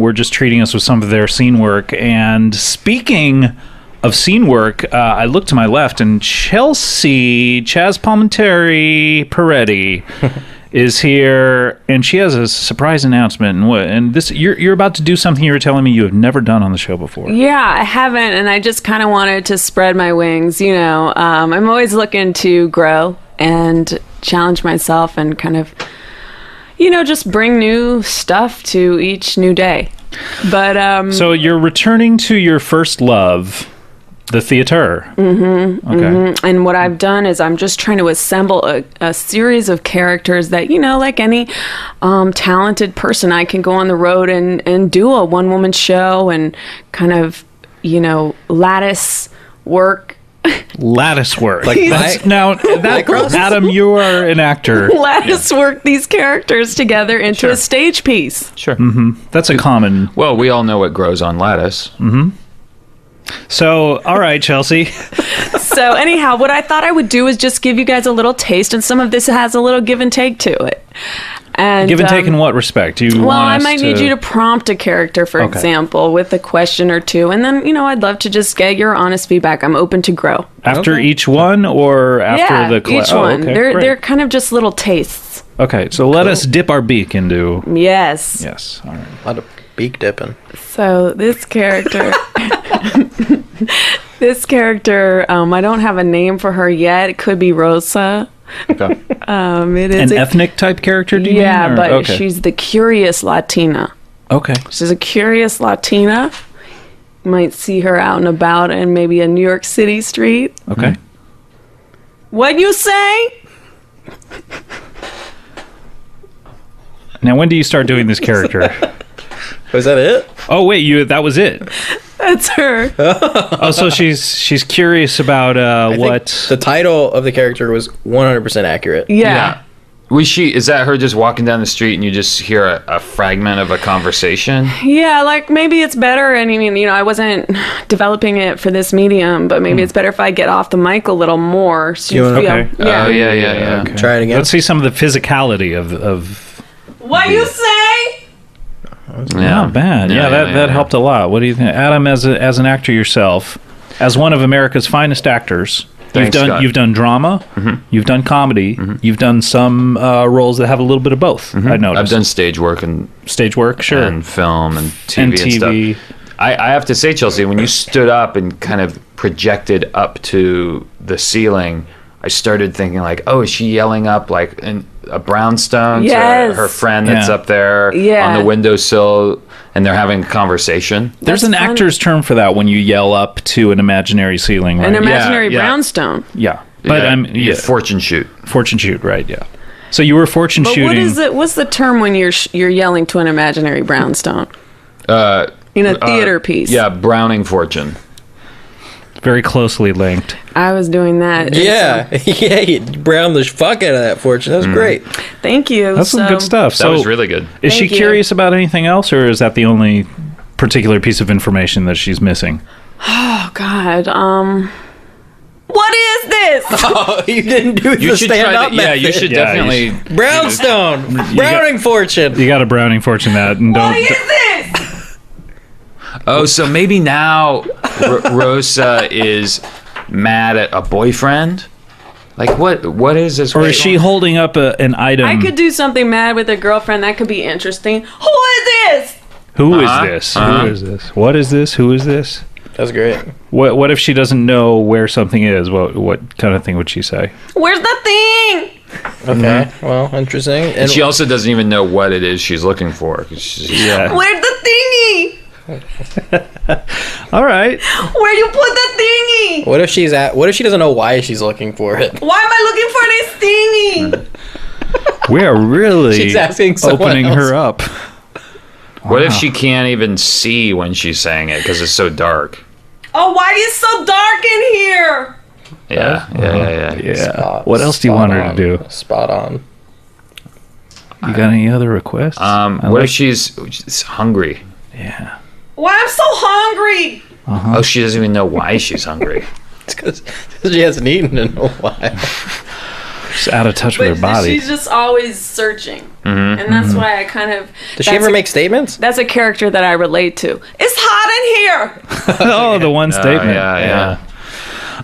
A: were just treating us with some of their scene work. And speaking of scene work, I look to my left, and Chelsea Peretti is here, and she has a surprise announcement. And this, you're about to do something you were telling me you have never done on the show before.
C: Yeah, I haven't, and I just kind of wanted to spread my wings. You know, I'm always looking to grow and challenge myself and kind of, you know, just bring new stuff to each new day. But
A: So you're returning to your first love, the theater. Mm-hmm. Okay.
C: and what I've done is I'm just trying to assemble a series of characters that, you know, like any talented person, I can go on the road and do a one-woman show and kind of, you know, lattice work.
A: Lattice work.
E: Like
A: Now, Adam, you are an actor.
C: Lattice work these characters together into a stage piece.
D: Sure.
A: That's a common.
D: Well, we all know what grows on lattice.
A: So, all right, Chelsea.
C: So anyhow, what I thought I would do is just give you guys a little taste, and some of this has a little give and take to it. And
A: Give and take in what respect? You
C: well,
A: want
C: I
A: us
C: might need you to prompt a character, for
A: Okay.
C: example, with a question or two, and then, you know, I'd love to just get your honest feedback. I'm open to grow.
A: after each one or after the
C: each one.
A: Okay,
C: they're
A: great.
C: kind of just little tastes.
A: Okay, so let us dip our beak into.
C: Yes.
A: Yes. All right.
E: A lot of beak dipping.
C: So this character, I don't have a name for her yet. It could be Rosa.
D: Okay.
C: It is
A: An ethnic type character, do you
C: yeah,
A: mean? Or-
C: but
A: okay.
C: she's the curious Latina.
A: Okay.
C: She's a curious Latina. You might see her out and about in maybe a New York City street.
A: Okay.
C: What you say?
A: Now, when do you start doing this character?
E: Was that it?
A: Oh, wait, that was it.
C: That's her.
A: Oh, so she's curious about
E: I think
A: what.
E: the title of the character was 100% accurate.
C: Yeah.
D: Is that her just walking down the street and you just hear a fragment of a conversation?
C: Yeah, like maybe it's better. And I mean, you know, I wasn't developing it for this medium, but maybe it's better if I get off the mic a little more. So
E: You wanna-
C: feel,
A: okay.
C: yeah.
D: Oh, yeah.
A: Okay.
E: Try it again.
A: Let's see some of the physicality of
C: What you say?
A: Not bad. Yeah, that helped a lot. What do you think, Adam? As an actor yourself, as one of America's finest actors,
D: Thanks, Scott.
A: you've done drama, you've done comedy, you've done some roles that have a little bit of both. I noticed.
D: I've done stage work and
A: stage work, sure,
D: and film and TV
A: and
D: and,
A: TV.
D: stuff. I have to say, Chelsea, when you stood up and kind of projected up to the ceiling, I started thinking like, oh, is she yelling up like a brownstone
C: Yes.
D: to her friend that's
A: Yeah.
D: up there
C: Yeah.
D: on the windowsill and they're having a conversation?
A: There's
C: That's
A: an
C: funny.
A: actor's term for that when you yell up to an imaginary ceiling, right?
C: An imaginary
D: yeah.
C: brownstone.
A: yeah, but
D: Yeah,
A: I'm
D: you fortune shoot.
A: fortune shoot, right? Yeah. So you were fortune
C: But
A: shooting.
C: what is it? What's the term when you're yelling to an imaginary brownstone in a theater piece?
D: Yeah, Browning fortune.
A: Very closely linked.
C: I was doing that.
E: Yeah, yeah, you browned the fuck out of that fortune. That was great.
C: Thank you.
A: That's some good stuff.
D: That was really good.
A: Is she
C: Thank you.
A: curious about anything else, or is that the only particular piece of information that she's missing?
C: Oh God. What is this?
E: Oh, you didn't do
D: You
E: the
D: should try
E: stand-up
D: that. Yeah, you
E: method.
D: should
A: Yeah,
D: definitely.
E: Brownstone, Browning fortune.
A: You got a Browning fortune that, and
C: What
A: don't.
C: is this?
D: Oh, so maybe now Rosa is mad at a boyfriend? Like, what is this?
A: Or is she holding up an item?
C: I could do something mad with a girlfriend. That could be interesting. Who is this?
A: Who is
D: Uh-huh,
A: this?
D: uh-huh.
A: Who is this? What is this? Who is this?
E: That's great.
A: What if she doesn't know where something is? What kind of thing would she say?
C: Where's the thing?
E: Okay, well, interesting. And
D: She also doesn't even know what it is she's looking for. 'Cause she's-
A: Yeah.
C: Where's the thingy?
A: All right.
C: Where you put the thingy?
E: what if she doesn't know why she's looking for it?
C: Why am I looking for this thingy?
A: We are really
E: She's asking someone
A: opening
E: else.
A: her up.
D: What if she can't even see when she's saying it because it's so dark?
C: Oh, why is it so dark in here?
D: Yeah.
A: Yeah.
E: Spot-
A: What else do you
E: spot
A: want her to
E: on.
A: do?
E: Spot on.
A: You got any other requests?
D: What if she's hungry?
A: Yeah.
C: Why I'm so hungry?
D: Oh, she doesn't even know why she's hungry.
E: It's because she hasn't eaten in a while.
A: She's out of touch with her
C: But
A: body.
C: she's just always searching.
D: Mm-hmm.
C: And that's why I kind of...
E: Does she ever make statements?
C: That's a character that I relate to. It's hot in here!
A: Oh, the one statement.
D: yeah.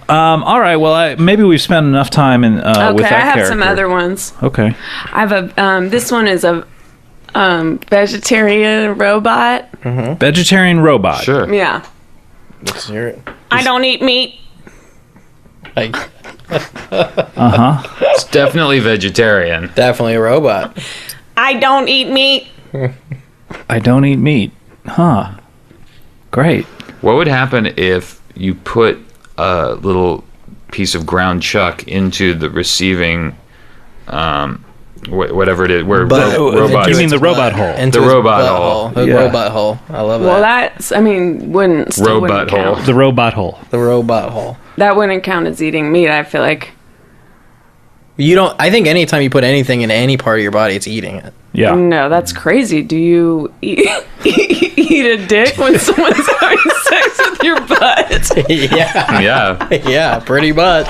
A: All right. Well, maybe we've spent enough time with that
C: Okay, I have
A: character.
C: some other ones.
A: Okay.
C: I have a... this one is a vegetarian robot.
A: Vegetarian robot.
D: Sure.
C: Yeah.
E: Let's hear it.
C: I don't eat meat.
E: Like,
D: It's definitely vegetarian.
E: definitely a robot.
C: I don't eat meat.
A: I don't eat meat. Huh. Great.
D: What would happen if you put a little piece of ground chuck into the receiving, whatever it is, where robot?
A: You mean the robot hole?
E: Into
D: The
E: his
D: robot
E: butthole.
D: hole.
E: The
A: Yeah.
E: robot hole. I love
C: Well,
E: that.
C: that's... I mean, wouldn't... Still
D: Robot
C: wouldn't count.
D: hole.
A: The robot hole.
E: The robot hole.
C: That wouldn't count as eating meat, I feel like.
E: You don't. I think anytime you put anything in any part of your body, it's eating it.
A: Yeah.
C: No, that's crazy. Do you eat a dick when someone's having sex with your butt?
E: Yeah.
D: Yeah.
E: Yeah. Pretty much.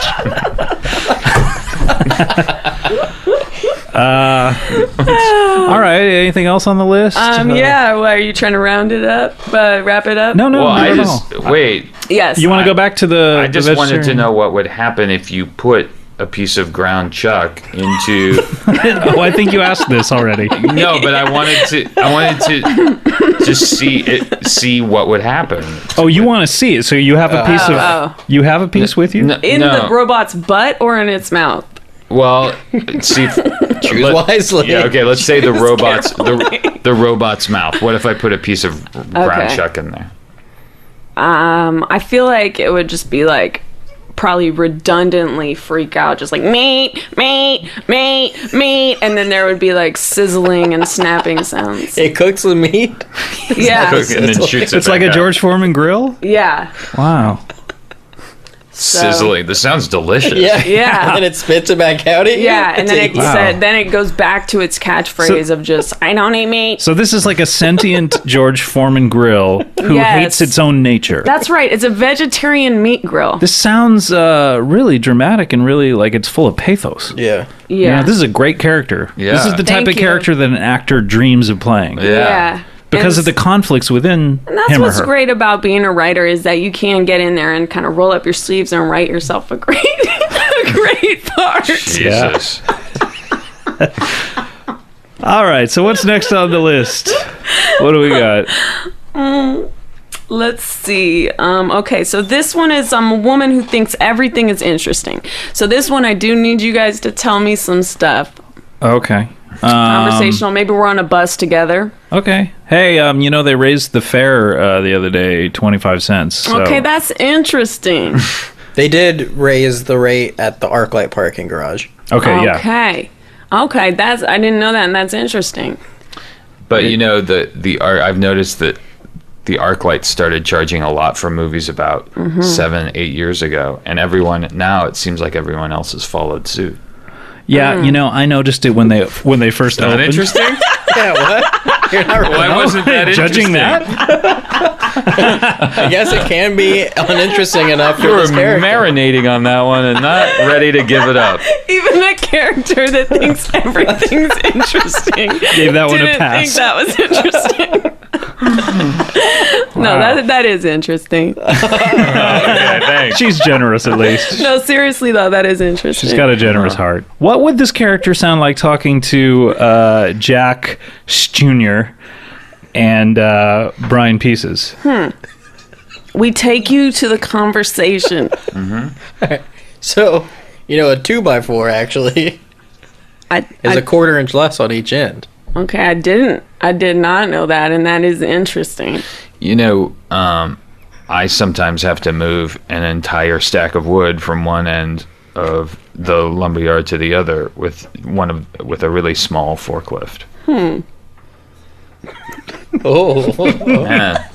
A: All right. Anything else on the list?
C: Yeah. Well, are you trying to round it up? Wrap it up?
A: No.
D: Well,
A: not
D: I
A: at
D: just
A: all.
D: wait.
C: Yes.
A: You want to go back to the?
D: I just
A: the
D: wanted to
A: vegetarian-
D: know what would happen if you put a piece of ground chuck into.
A: Oh, I think you asked this already.
D: No, but I wanted to just see what would happen.
A: Oh, you want to see it? So you have a piece of. You have a piece with you?
D: No,
C: In
D: no.
C: the robot's butt or in its mouth?
D: Well, see.
E: Choose wisely.
D: Yeah. Okay. Let's say the robot's mouth. What if I put a piece of ground
C: Okay.
D: chuck in there?
C: I feel like it would just be like probably redundantly freak out, just like meat, meat, meat, meat, and then there would be like sizzling and snapping sounds.
E: It cooks the meat.
C: Yeah,
D: Cook it and then shoots it
A: It's like
D: back
A: a
D: out.
A: George Foreman grill.
C: yeah.
A: Wow.
D: Sizzling. This sounds delicious.
C: Yeah.
E: And then it spits it back out at you.
C: Yeah, and then it
A: Wow.
C: said, then it goes back to its catchphrase of just I don't eat meat.
A: So this is like a sentient George Foreman grill who
C: Yes.
A: hates its own nature.
C: That's right. It's a vegetarian meat grill.
A: This sounds really dramatic and really like it's full of pathos.
E: Yeah.
C: Yeah.
A: This is a great character.
D: Yeah.
A: This is the type
C: Thank
A: of
C: you.
A: character that an actor dreams of playing.
C: Yeah.
A: Because of
C: And
A: the conflicts within
C: And that's
A: him or
C: what's
A: her.
C: great about being a writer is that you can get in there and kind of roll up your sleeves and write yourself a great, a great part.
D: Jesus.
A: All right, so what's next on the list? What do we got?
C: Let's see. Okay, so this one is a woman who thinks everything is interesting. So this one, I do need you guys to tell me some stuff.
A: Okay.
C: Conversational. Maybe we're on a bus together.
A: Okay. Hey, they raised the fare the other day 25 cents. So.
C: Okay, that's interesting.
E: They did raise the rate at the ArcLight parking garage.
A: Okay, yeah.
C: Okay. Okay, I didn't know that, and that's interesting.
D: But you know, the art, I've noticed that the ArcLight started charging a lot for movies about 7-8 years ago, and now it seems like everyone else has followed suit.
A: Yeah, you know, I noticed it when they first
D: Not
A: opened.
D: interesting?
E: Yeah, what? You're not really
D: Why wasn't that
A: Judging
D: interesting?
A: that?
E: I guess it can be uninteresting enough for
D: You were
E: this character.
D: marinating on that one and not ready to give it up.
C: Even a character that thinks everything's interesting
A: Gave that one a
C: didn't
A: pass.
C: think that was interesting. No, that is interesting.
D: Okay, thanks.
A: She's generous, at least.
C: No, seriously though, that is interesting.
A: She's got a generous heart. What would this character sound like talking to Jack Jr. and Bryan Pieces?
C: We take you to the conversation.
E: So, you know, a 2x4 actually is a 1/4 inch less on each end.
C: Okay, I did not know that, and that is interesting.
D: You know, I sometimes have to move an entire stack of wood from one end of the lumberyard to the other with a really small forklift. Yeah.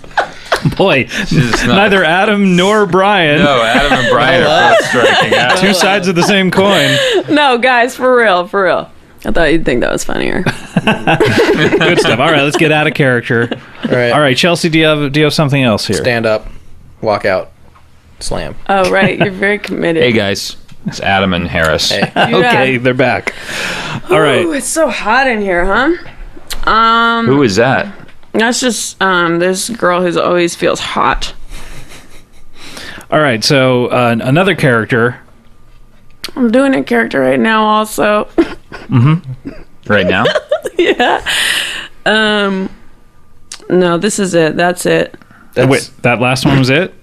A: Boy,
D: It's not-
A: neither Adam nor Bryan.
D: No, Adam and Bryan are both striking out.
A: Two sides of the same coin.
C: No, guys, for real. I thought you'd think that was funnier.
A: Good stuff. All right, let's get out of character. All right, Chelsea, do you have something else here?
E: Stand up, walk out, slam.
C: Oh, right, you're very committed.
D: Hey guys, it's Adam and Harris.
E: Hey.
A: Okay, they're back. All right.
C: Ooh, it's so hot in here, huh?
D: Who is that?
C: That's just this girl who always feels hot.
A: All right, so another character.
C: I'm doing a character right now also.
D: Right now?
C: Yeah. No, this is it. That's it.
A: Wait, that last one was it?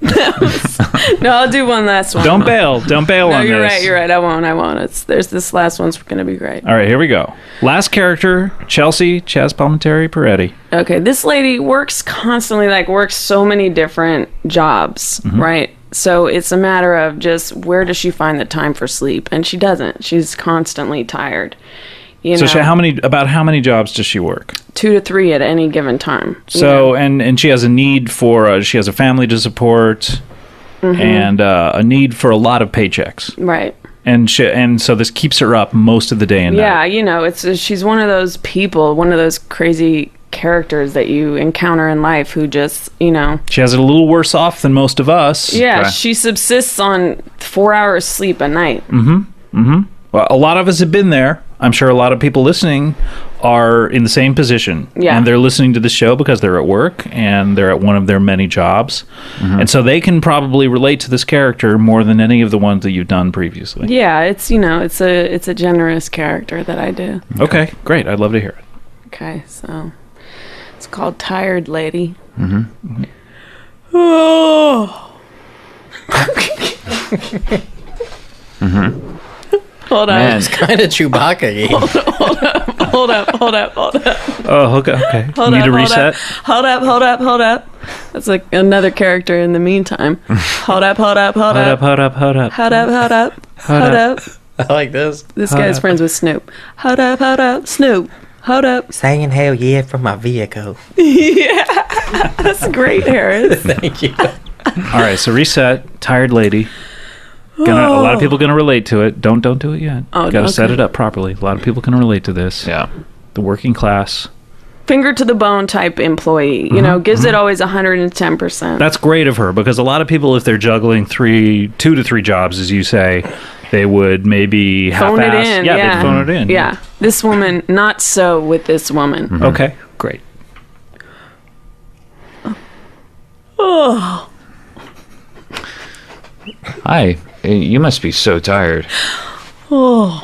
C: No, I'll do one last one.
A: Don't bail
C: No,
A: on
C: you're
A: this.
C: right. You're right. I won't. There's this last one's going to be great.
A: All right, here we go. Last character, Chelsea Peretti.
C: Okay, this lady works constantly, works so many different jobs, right? So it's a matter of just where does she find the time for sleep? And she doesn't. She's constantly tired. You know,
A: How many jobs does she work?
C: 2 to 3 at any given time.
A: So and she has a need for she has a family to support and a need for a lot of paychecks.
C: Right.
A: And so this keeps her up most of the day and
C: Yeah,
A: night.
C: she's one of those people, one of those crazy characters that you encounter in life who just,
A: She has it a little worse off than most of us.
C: yeah,
D: Okay.
C: she subsists on 4 hours sleep a night.
A: Well, a lot of us have been there. I'm sure a lot of people listening are in the same position.
C: Yeah.
A: And they're listening to the show because they're at work and they're at one of their many jobs. And so they can probably relate to this character more than any of the ones that you've done previously.
C: Yeah, it's a generous character that I do.
A: Okay, great. I'd love to hear it.
C: Okay, so it's called Tired Lady. Oh. Hold on.
D: Man,
E: Kind of Chewbacca-y.
C: Hold up.
A: Oh, okay.
C: Hold
A: Need
C: up,
A: a reset?
C: Hold up. That's like another character in the meantime. Hold up.
A: Hold up.
E: I like this.
C: This guy's friends with Snoop. Hold up. Snoop. Hold up.
E: Saying hell yeah from my vehicle.
C: That's great, Harris.
E: Thank you.
A: All right, so reset. Tired lady. A lot of people going to relate to it. Don't do it yet.
C: Oh,
A: Got to set
C: okay.
A: it up properly. A lot of people can relate to this.
D: yeah.
A: The working class.
C: Finger to the bone type employee. Gives it always 110%.
A: That's great of her because a lot of people, if they're juggling 2 to 3 jobs, as you say, they would maybe
C: Phone it
A: half-ass.
C: in.
A: Yeah, they'd phone it in.
C: Yeah. This woman, not so with this woman.
A: Okay, great.
C: Oh.
D: Hi. You must be so tired.
C: I'm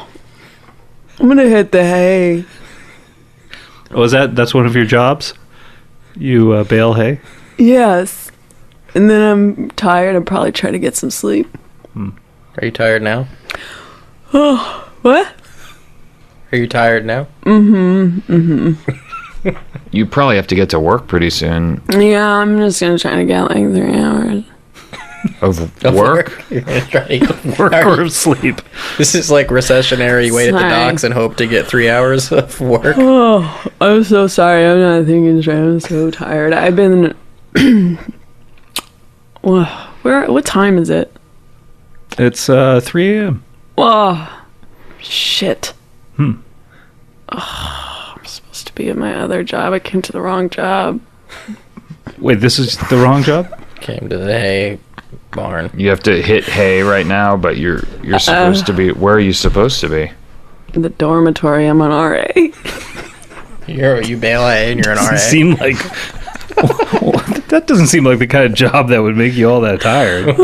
C: gonna hit the hay.
A: Oh, that's one of your jobs? You bale hay?
C: Yes. And then I'm tired. I'll probably try to get some sleep.
E: Are you tired now?
C: What?
E: Are you tired now?
D: You probably have to get to work pretty soon.
C: Yeah, I'm just gonna try to get 3 hours.
D: Of work?
A: Work or of sleep?
E: This is like recessionary. You wait at the
C: Sorry.
E: docks and hope to get 3 hours of work.
C: Oh, I'm so sorry. I'm not thinking straight. I'm so tired. I've been. What time is it?
A: It's 3 a.m.
C: Oh, shit. Oh, I'm supposed to be at my other job. I came to the wrong job.
A: Wait, this is the wrong job?
E: Came to the hay barn.
D: You have to hit hay right now, but you're supposed to be. Where are you supposed to be?
C: The dormitory. I'm an RA.
E: You bail hay and you're an RA.
A: Doesn't seem like that doesn't seem like the kind of job that would make you all that tired.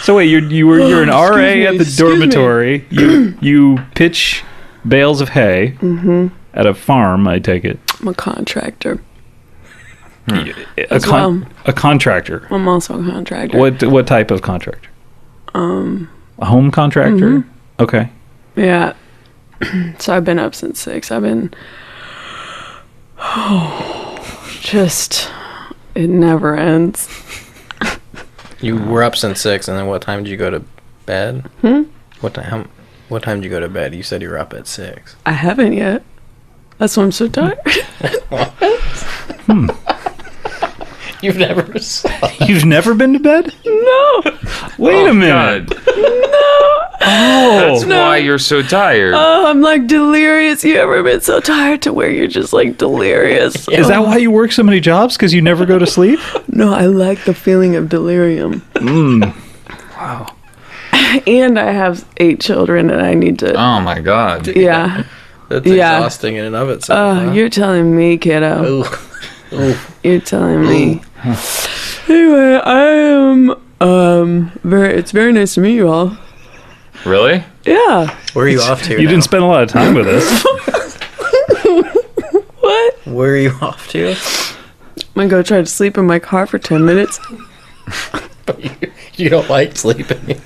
A: So wait, you're an RA at the dormitory. You pitch bales of hay at a farm. I take it.
C: I'm a contractor.
A: A contractor.
C: I'm also a contractor.
A: What type of contractor? A home contractor. Okay.
C: Yeah. So I've been up since 6. I've been it never ends.
E: You were up since 6, and then what time did you go to bed? What time did you go to bed? You said you were up at 6.
C: I haven't yet. That's why I'm so tired.
E: You've never
A: You've never been to bed?
C: No.
A: Wait a minute.
D: God. That's why you're so tired.
C: Oh, I'm like delirious. You ever been so tired to where you're just like delirious?
A: Is that why you work so many jobs? Because you never go to sleep?
C: No, I like the feeling of delirium.
A: Wow.
C: And I have 8 children and I need to.
D: Oh my God.
C: Yeah.
E: That's
C: Yeah.
E: exhausting in and of itself. huh?
C: You're telling me, kiddo.
E: Ooh.
C: You're telling me. Anyway, I am it's very nice to meet you all.
D: Really?
C: Yeah.
E: Where are you off to?
A: You didn't spend a lot of time with us.
C: What?
E: Where are you off to?
C: I'm gonna go try to sleep in my car for 10 minutes.
E: You don't like sleeping.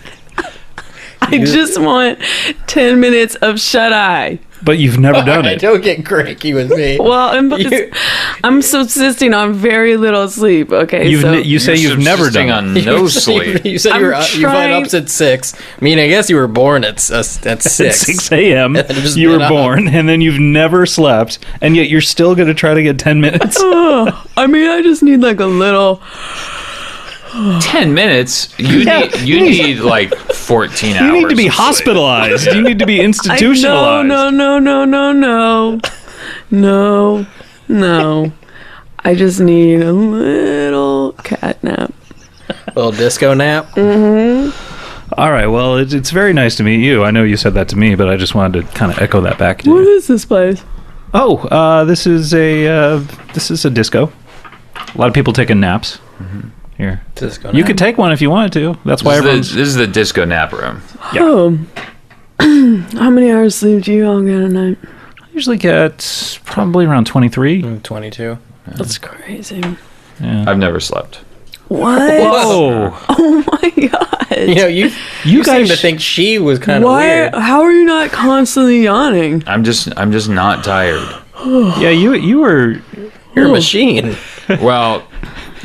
C: I just want 10 minutes of shut-eye.
A: But you've never done
E: Alright,
A: it.
E: don't get cranky with me.
C: Well, I'm subsisting on very little sleep. Okay,
A: You say
D: You're
A: you've never done
D: subsisting
A: it.
D: on no sleep.
E: You said
C: I'm
E: you were you've been
C: trying-
E: up since 6. I mean, I guess you were born at 6.
A: At 6 a.m.
E: And just
A: You were
E: been up.
A: born, and then you've never slept, and yet you're still going to try to get 10 minutes.
C: I mean, I just need like a little.
D: 10 minutes? You need like 14 hours.
A: You need to be
D: of sleep.
A: hospitalized. You need to be institutionalized.
C: No. I just need a little cat nap.
E: Little disco nap.
A: All right. Well, it's very nice to meet you. I know you said that to me, but I just wanted to kind of echo that back to
C: What
A: you.
C: is this place?
A: Oh, this is a disco. A lot of people taking naps here.
E: Disco
A: You
E: nap.
A: could take one if you wanted to. That's why everyone's.
D: This is the disco nap room.
C: Oh. How many hours sleep do you all get a night?
A: I usually get probably around 23.
E: 22.
C: That's crazy.
A: Yeah.
D: I've never slept.
C: What?
A: Whoa!
C: Oh my god.
E: You know, you
A: You
E: seem
A: guys
E: to think she was kind of
C: Why?
E: weird.
C: How are you not constantly yawning?
D: I'm just not tired.
A: Yeah, you were.
E: You're a machine.
D: Well,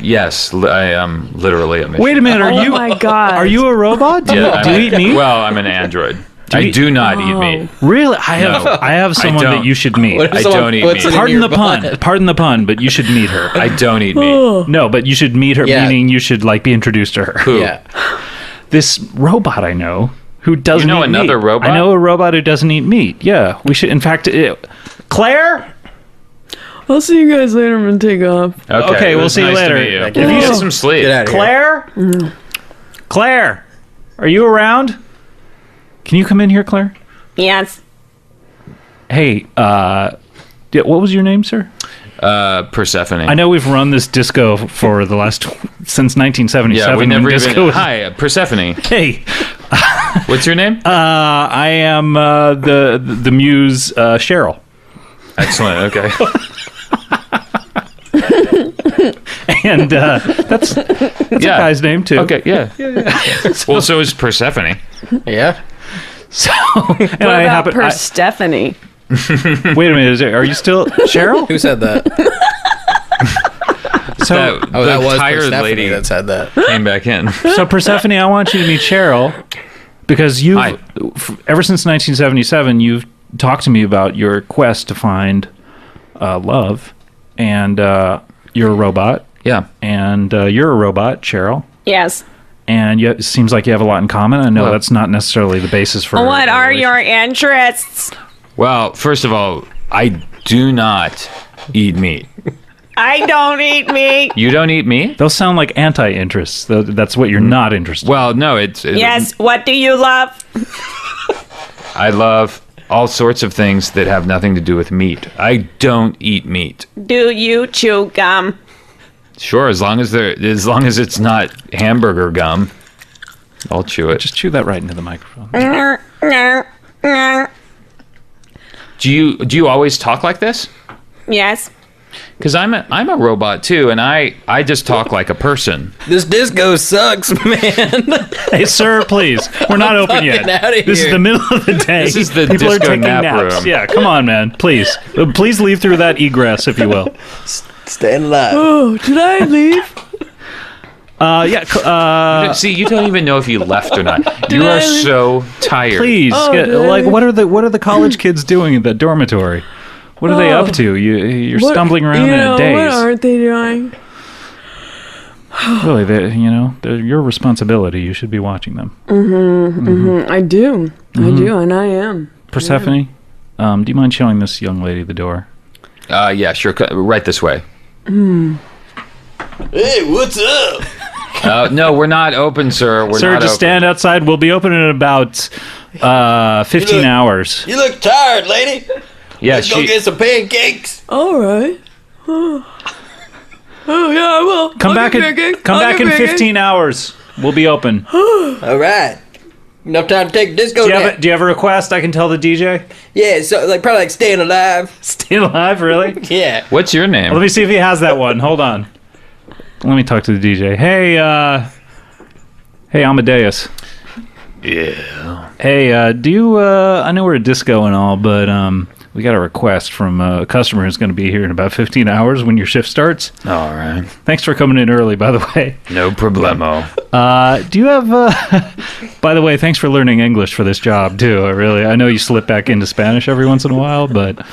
D: yes, I am literally a machine.
A: Wait a minute. Are
C: Oh
A: you?
C: my god.
A: Are you a robot? Do
D: Yeah,
A: you eat meat?
D: Well, I'm an android.
A: you
D: I
A: eat-
D: do not eat meat.
A: Really? I have someone
D: don't.
A: that you should meet.
E: What if
D: I
E: someone
D: don't eat
E: puts
D: meat.
E: it in
A: Pardon
E: your
A: the pun.
E: butt?
A: Pardon the pun, but you should meet her.
D: I don't eat meat.
A: No, but you should meet her,
E: Yeah.
A: meaning you should like be introduced to her.
D: Who?
E: Yeah.
A: This robot I know who doesn't
D: You know
A: eat
D: another
A: meat.
D: robot?
A: I know a robot who doesn't eat meat. Yeah, we should. In fact, Claire.
C: I'll see you guys later. I'm gonna take off.
A: Okay,
D: it
A: we'll
D: was
A: see you
D: nice to
A: later.
D: meet you.
E: Thank
D: If
E: you.
D: you get some sleep.
E: Get out of here.
A: Claire. Claire, are you around? Can you come in here, Claire?
C: Yes.
A: Hey, yeah, what was your name, sir?
D: Persephone.
A: I know we've run this disco for the last since 1977.
D: Yeah, we
A: when
D: never
A: disco
D: even.
A: was-
D: Hi, Persephone.
A: Hey,
D: What's your name?
A: I am the muse Cheryl,
D: Excellent. Okay.
A: and that's a guy's name too.
D: Okay. Yeah. Well, so is Persephone.
E: Yeah.
A: So, and
C: What
A: I
C: about
A: happen.
C: Stephanie?
A: Wait a minute, are you still Cheryl?
E: Who said that?
A: So,
E: Oh, that was
D: tired
E: Persephone
D: lady
E: that said that.
D: came back in.
A: so Persephone, I want you to meet Cheryl because you've,
D: Hi.
A: ever since 1977, you've talked to me about your quest to find love, and you're a robot,
D: Yeah.
A: and you're a robot, Cheryl.
C: Yes.
A: And it seems like you have a lot in common. I know
D: Well-
A: that's not necessarily the basis for.
C: What
A: a
C: are
A: relationship.
C: your interests?
D: Well, first of all, I do not eat meat.
C: I don't eat meat.
D: You don't eat meat?
A: Those sound like anti-interests. That's what you're not interested.
D: Well, no, it's
C: Yes. What do you love?
D: I love all sorts of things that have nothing to do with meat. I don't eat meat.
C: Do you chew gum?
D: Sure, as long as it's not hamburger gum, I'll chew it.
A: Just chew that right into the microphone.
D: Do you always talk like this?
C: Yes.
D: Because I'm a robot too, and I just talk like a person.
E: This disco sucks, man.
A: Hey, sir, please. We're not open yet.
E: fucking outta
A: This is
E: here.
A: the middle of the day.
D: This is the
A: People are
D: disco
A: taking
D: nap
A: naps.
D: room.
A: Yeah, come on, man. Please. Please leave through that egress, if you will.
E: Staying alive.
C: Oh, did I leave?
D: See, you don't even know if you left or not. You are so tired.
A: Please. What are the college kids doing in the dormitory? What are they up to? You're stumbling around in a daze.
C: What aren't they doing?
A: Really, they're your responsibility. You should be watching them.
C: I do. I do, and I am.
A: Persephone, do you mind showing this young lady the door?
D: Yeah, sure. Right this way.
E: Hey, what's up?
D: No, we're not open, sir. We're
A: Sir,
D: not
A: just
D: open.
A: stand outside. We'll be open in about 15 hours.
E: You look tired, lady.
D: Yeah,
E: Let's go get some pancakes.
C: All right. Oh, yeah, I will.
A: Come back in 15 hours. We'll be open.
E: All right. Enough time to take a disco
A: Do you
E: nap.
A: have a request I can tell the DJ?
E: Yeah, so probably like staying alive.
A: Staying alive, really?
E: Yeah.
D: What's your name?
A: Let me see if he has that one. Hold on. Let me talk to the DJ. Hey, Amadeus.
D: Yeah.
A: Hey, do you, I know we're a disco and all, but, we got a request from a customer who's going to be here in about 15 hours when your shift starts.
D: All right.
A: Thanks for coming in early, by the way.
D: No problemo.
A: Do you have, by the way, thanks for learning English for this job, too. I know you slip back into Spanish every once in a while, but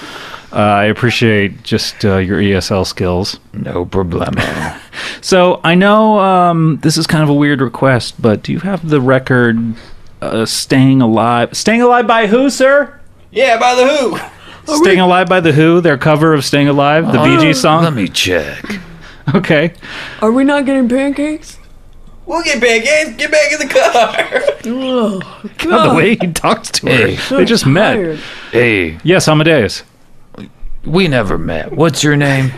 A: I appreciate just your ESL skills.
D: No problemo.
A: So I know this is kind of a weird request, but do you have the record Staying Alive? Staying Alive by who, sir?
E: Yeah, by the Who.
A: Staying Alive by The Who, their cover of Staying Alive, the Bee Gees song?
D: Let me check.
A: Okay.
C: Are we not getting pancakes?
E: We'll get pancakes. Get back in the car.
A: God, the way he talks to her.
D: Hey.
A: They just met.
C: Tired.
D: Hey,
A: Yes, Amadeus.
D: we never met. What's your name?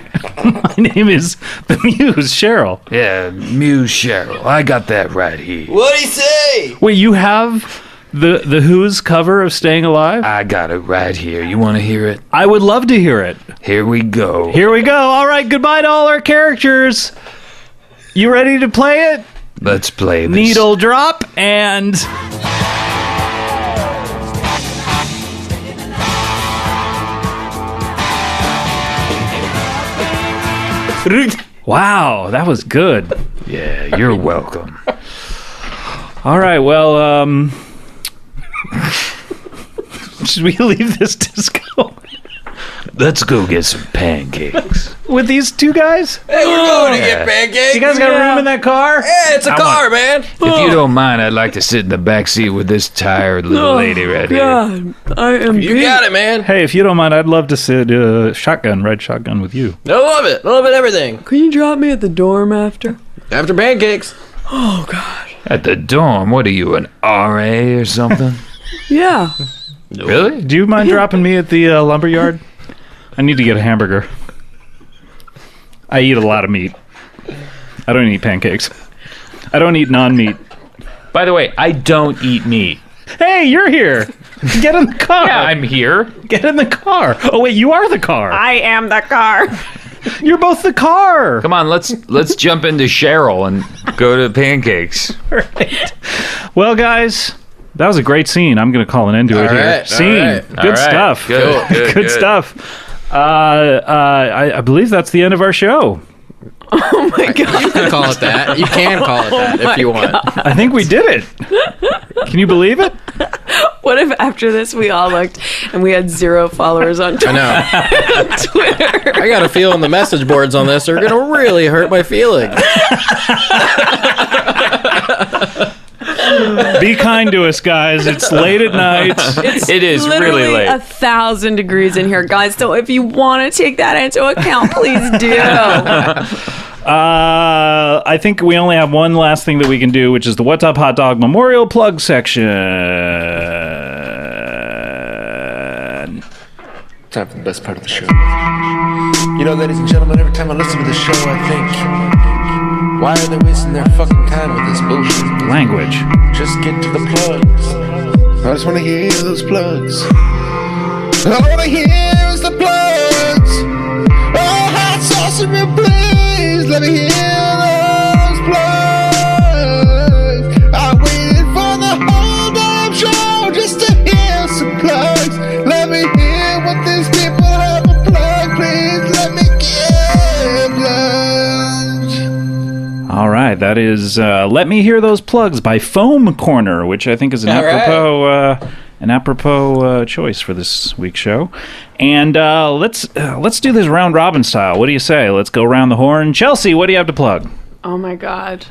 A: My name is the Muse, Cheryl.
D: Yeah, Muse Cheryl. I got that right here.
E: What'd he say?
A: Wait, you have the Who's cover of Staying Alive?
D: I got it right here. You want to hear it?
A: I would love to hear it.
D: Here we go.
A: Here we go. All right, goodbye to all our characters. You ready to play it?
D: Let's play this.
A: Needle drop and... Wow, that was good.
D: Yeah, you're welcome.
A: All right, well, should we leave this disco
D: Let's go get some pancakes.
A: with these two guys?
E: Hey, we're going to get pancakes.
A: You guys got room in that car?
E: Yeah, it's a car, man.
D: If you don't mind, I'd like to sit in the back seat with this tired little lady right here.
C: God, I am
E: You
C: beat.
E: got it, man.
A: Hey, if you don't mind, I'd love to sit ride shotgun with you.
E: I love it. I love it, everything.
C: Can you drop me at the dorm after?
E: After pancakes.
C: Oh, God.
D: At the dorm, what are you, an RA or something?
C: Yeah.
D: Really?
A: Do you mind dropping me at the lumberyard? I need to get a hamburger. I eat a lot of meat. I don't eat pancakes. I don't eat non-meat.
D: By the way, I don't eat meat.
A: Hey, you're here. Get in the car.
D: Yeah, I'm here.
A: Get in the car. Oh, wait, you are the car.
C: I am the car.
A: You're both the car.
D: Come on, let's jump into Cheryl and go to pancakes.
A: Right. Well, guys, that was a great scene. I'm going to call an end to it
E: All
A: here.
E: right,
A: Scene.
E: all right.
A: Good
D: All right.
A: stuff.
D: Good, good,
A: Good
D: good.
A: stuff. I believe that's the end of our show.
C: Oh my god!
E: You can call it that. You can call it that if you want.
A: I think we did it. Can you believe it?
C: What if after this we all looked and we had 0 followers on Twitter?
E: I know.
C: Twitter.
E: I got a feeling the message boards on this are going to really hurt my feelings.
A: Be kind to us, guys. It's late at night.
D: It is
C: Literally
D: really late.
C: 1,000 degrees in here, guys. So if you want to take that into account, please do.
A: I think we only have one last thing that we can do, which is the What's Up Hot Dog Memorial Plug section.
F: Time for the best part of the show. You know, ladies and gentlemen, every time I listen to the show, I think, why are they wasting their fucking time with this bullshit?
A: Language.
F: Just get to the plugs. I just want to hear those plugs. All I want to hear is the plugs. Oh, hot sauce in your please. Let me hear those plugs. I waited for the whole damn show just to hear some plugs. Let me hear what these people have a plug. Please let me get plugs.
A: All right, that is Let Me Hear Those Plugs by Foam Corner, which I think is an apropos choice for this week's show. And let's do this round robin style. What do you say? Let's go around the horn. Chelsea, what do you have to plug?
C: Oh my god.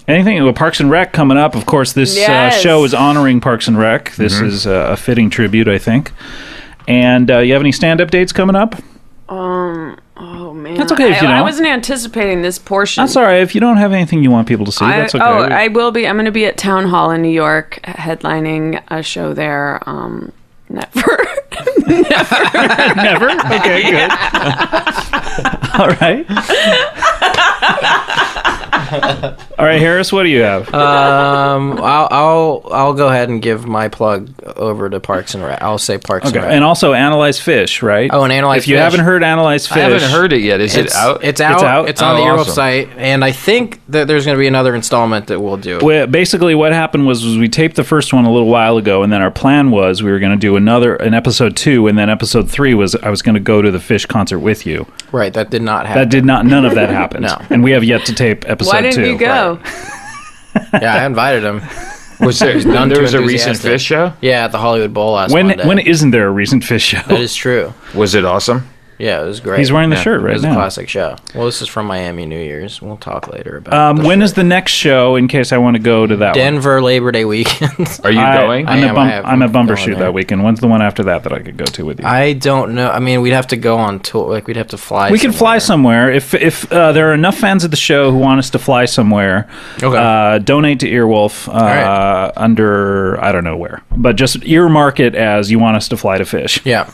A: Anything with Parks and Rec coming up? Of course, this
C: Yes.
A: show is honoring Parks and Rec. This is a fitting tribute, I think. And you have any stand-up dates coming up?
C: Oh man.
A: That's okay if you
C: I
A: don't.
C: wasn't anticipating this portion.
A: That's all right. If you don't have anything you want people to see, that's okay.
C: I will be. I'm going to be at Town Hall in New York, headlining a show there. Never.
A: Never? Okay, good. All right. All right, Harris, what do you have?
E: I'll go ahead and give my plug over to Parks and Rec. I'll say Parks and
A: Okay,
E: Rec.
A: and also Analyze Fish, right?
E: Oh, and Analyze
A: If you
E: Fish.
A: haven't heard Analyze Fish,
D: I haven't heard it yet. Is it out?
E: It's out.
A: It's out?
E: It's on
D: Oh,
E: the Earwolf
D: awesome.
E: site, and I think that there's going to be another installment that we'll do.
A: Well, basically what happened was we taped the first one a little while ago, and then our plan was we were going to do an episode 2, and then episode 3 was I was going to go to the Fish concert with you.
E: Right, that did not happen.
A: None of that happened.
E: No.
A: And we have yet to tape episode 2.
C: Why didn't you go?
E: Yeah, I invited him.
D: Was there a recent
E: enthusiastic.
D: Fish show?
E: Yeah, at the Hollywood Bowl last
A: When
E: Monday.
A: when isn't there a recent Fish show?
E: That is true.
D: Was it awesome?
E: Yeah, it was great.
A: He's wearing the
D: Yeah,
A: shirt
E: It
A: right
E: was a
A: now.
E: classic show. Well, this is from Miami New Year's. We'll talk later about
A: When is the next show? In case I want to go to that one.
E: Denver Labor Day weekend.
D: Are you going?
E: I am.
A: I'm a bumper
E: going
A: shoot
E: there.
A: that weekend. When's the one after that I could go to with you?
E: I don't know. I mean, we'd have to go on tour. Like, we'd have to fly.
A: We could fly somewhere. If there are enough fans of the show who want us to fly somewhere,
E: Okay.
A: donate to Earwolf
E: right.
A: under, I don't know where. But just earmark it as you want us to fly to Fish.
E: Yeah.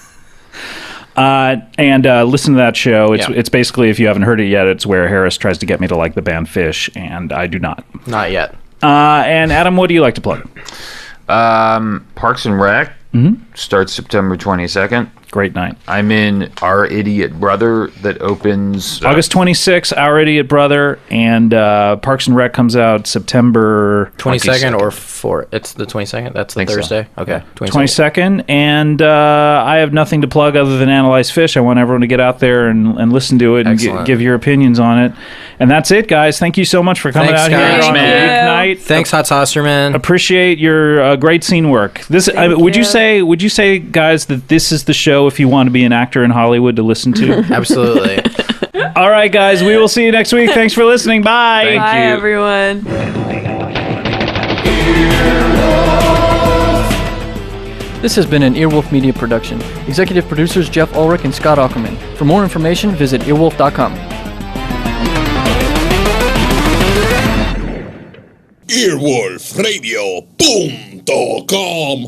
A: And listen to that show.
E: Yeah.
A: It's basically, if you haven't heard it yet, it's where Harris tries to get me to like the band Fish, and I do not.
E: Not yet.
A: And Adam, what do you like to plug?
D: Parks and Rec starts September 22nd.
A: Great night.
D: I'm in Our Idiot Brother that opens
A: August 26th, Our Idiot Brother, and Parks and Rec comes out September
E: 22nd or 4th? It's the 22nd? That's the
D: Think so.
E: Thursday? Okay.
A: 22nd. And I have nothing to plug other than Analyze Fish. I want everyone to get out there and listen to it and
E: Excellent.
A: give your opinions on it. And that's it, guys. Thank you so much for coming
E: Thanks,
A: out
E: guys.
A: here on the
C: Thank you.
A: weeknight.
E: Thanks, Hot Saucerman.
A: Appreciate your great scene work. Would you say, guys, that this is the show if you want to be an actor in Hollywood to listen to?
E: Absolutely.
A: All right, guys. We will see you next week. Thanks for listening. Bye.
D: Thank
C: Bye,
D: you.
C: everyone.
G: This has been an Earwolf Media production. Executive producers Jeff Ulrich and Scott Aukerman. For more information, visit earwolf.com.
H: Earwolfradio.com.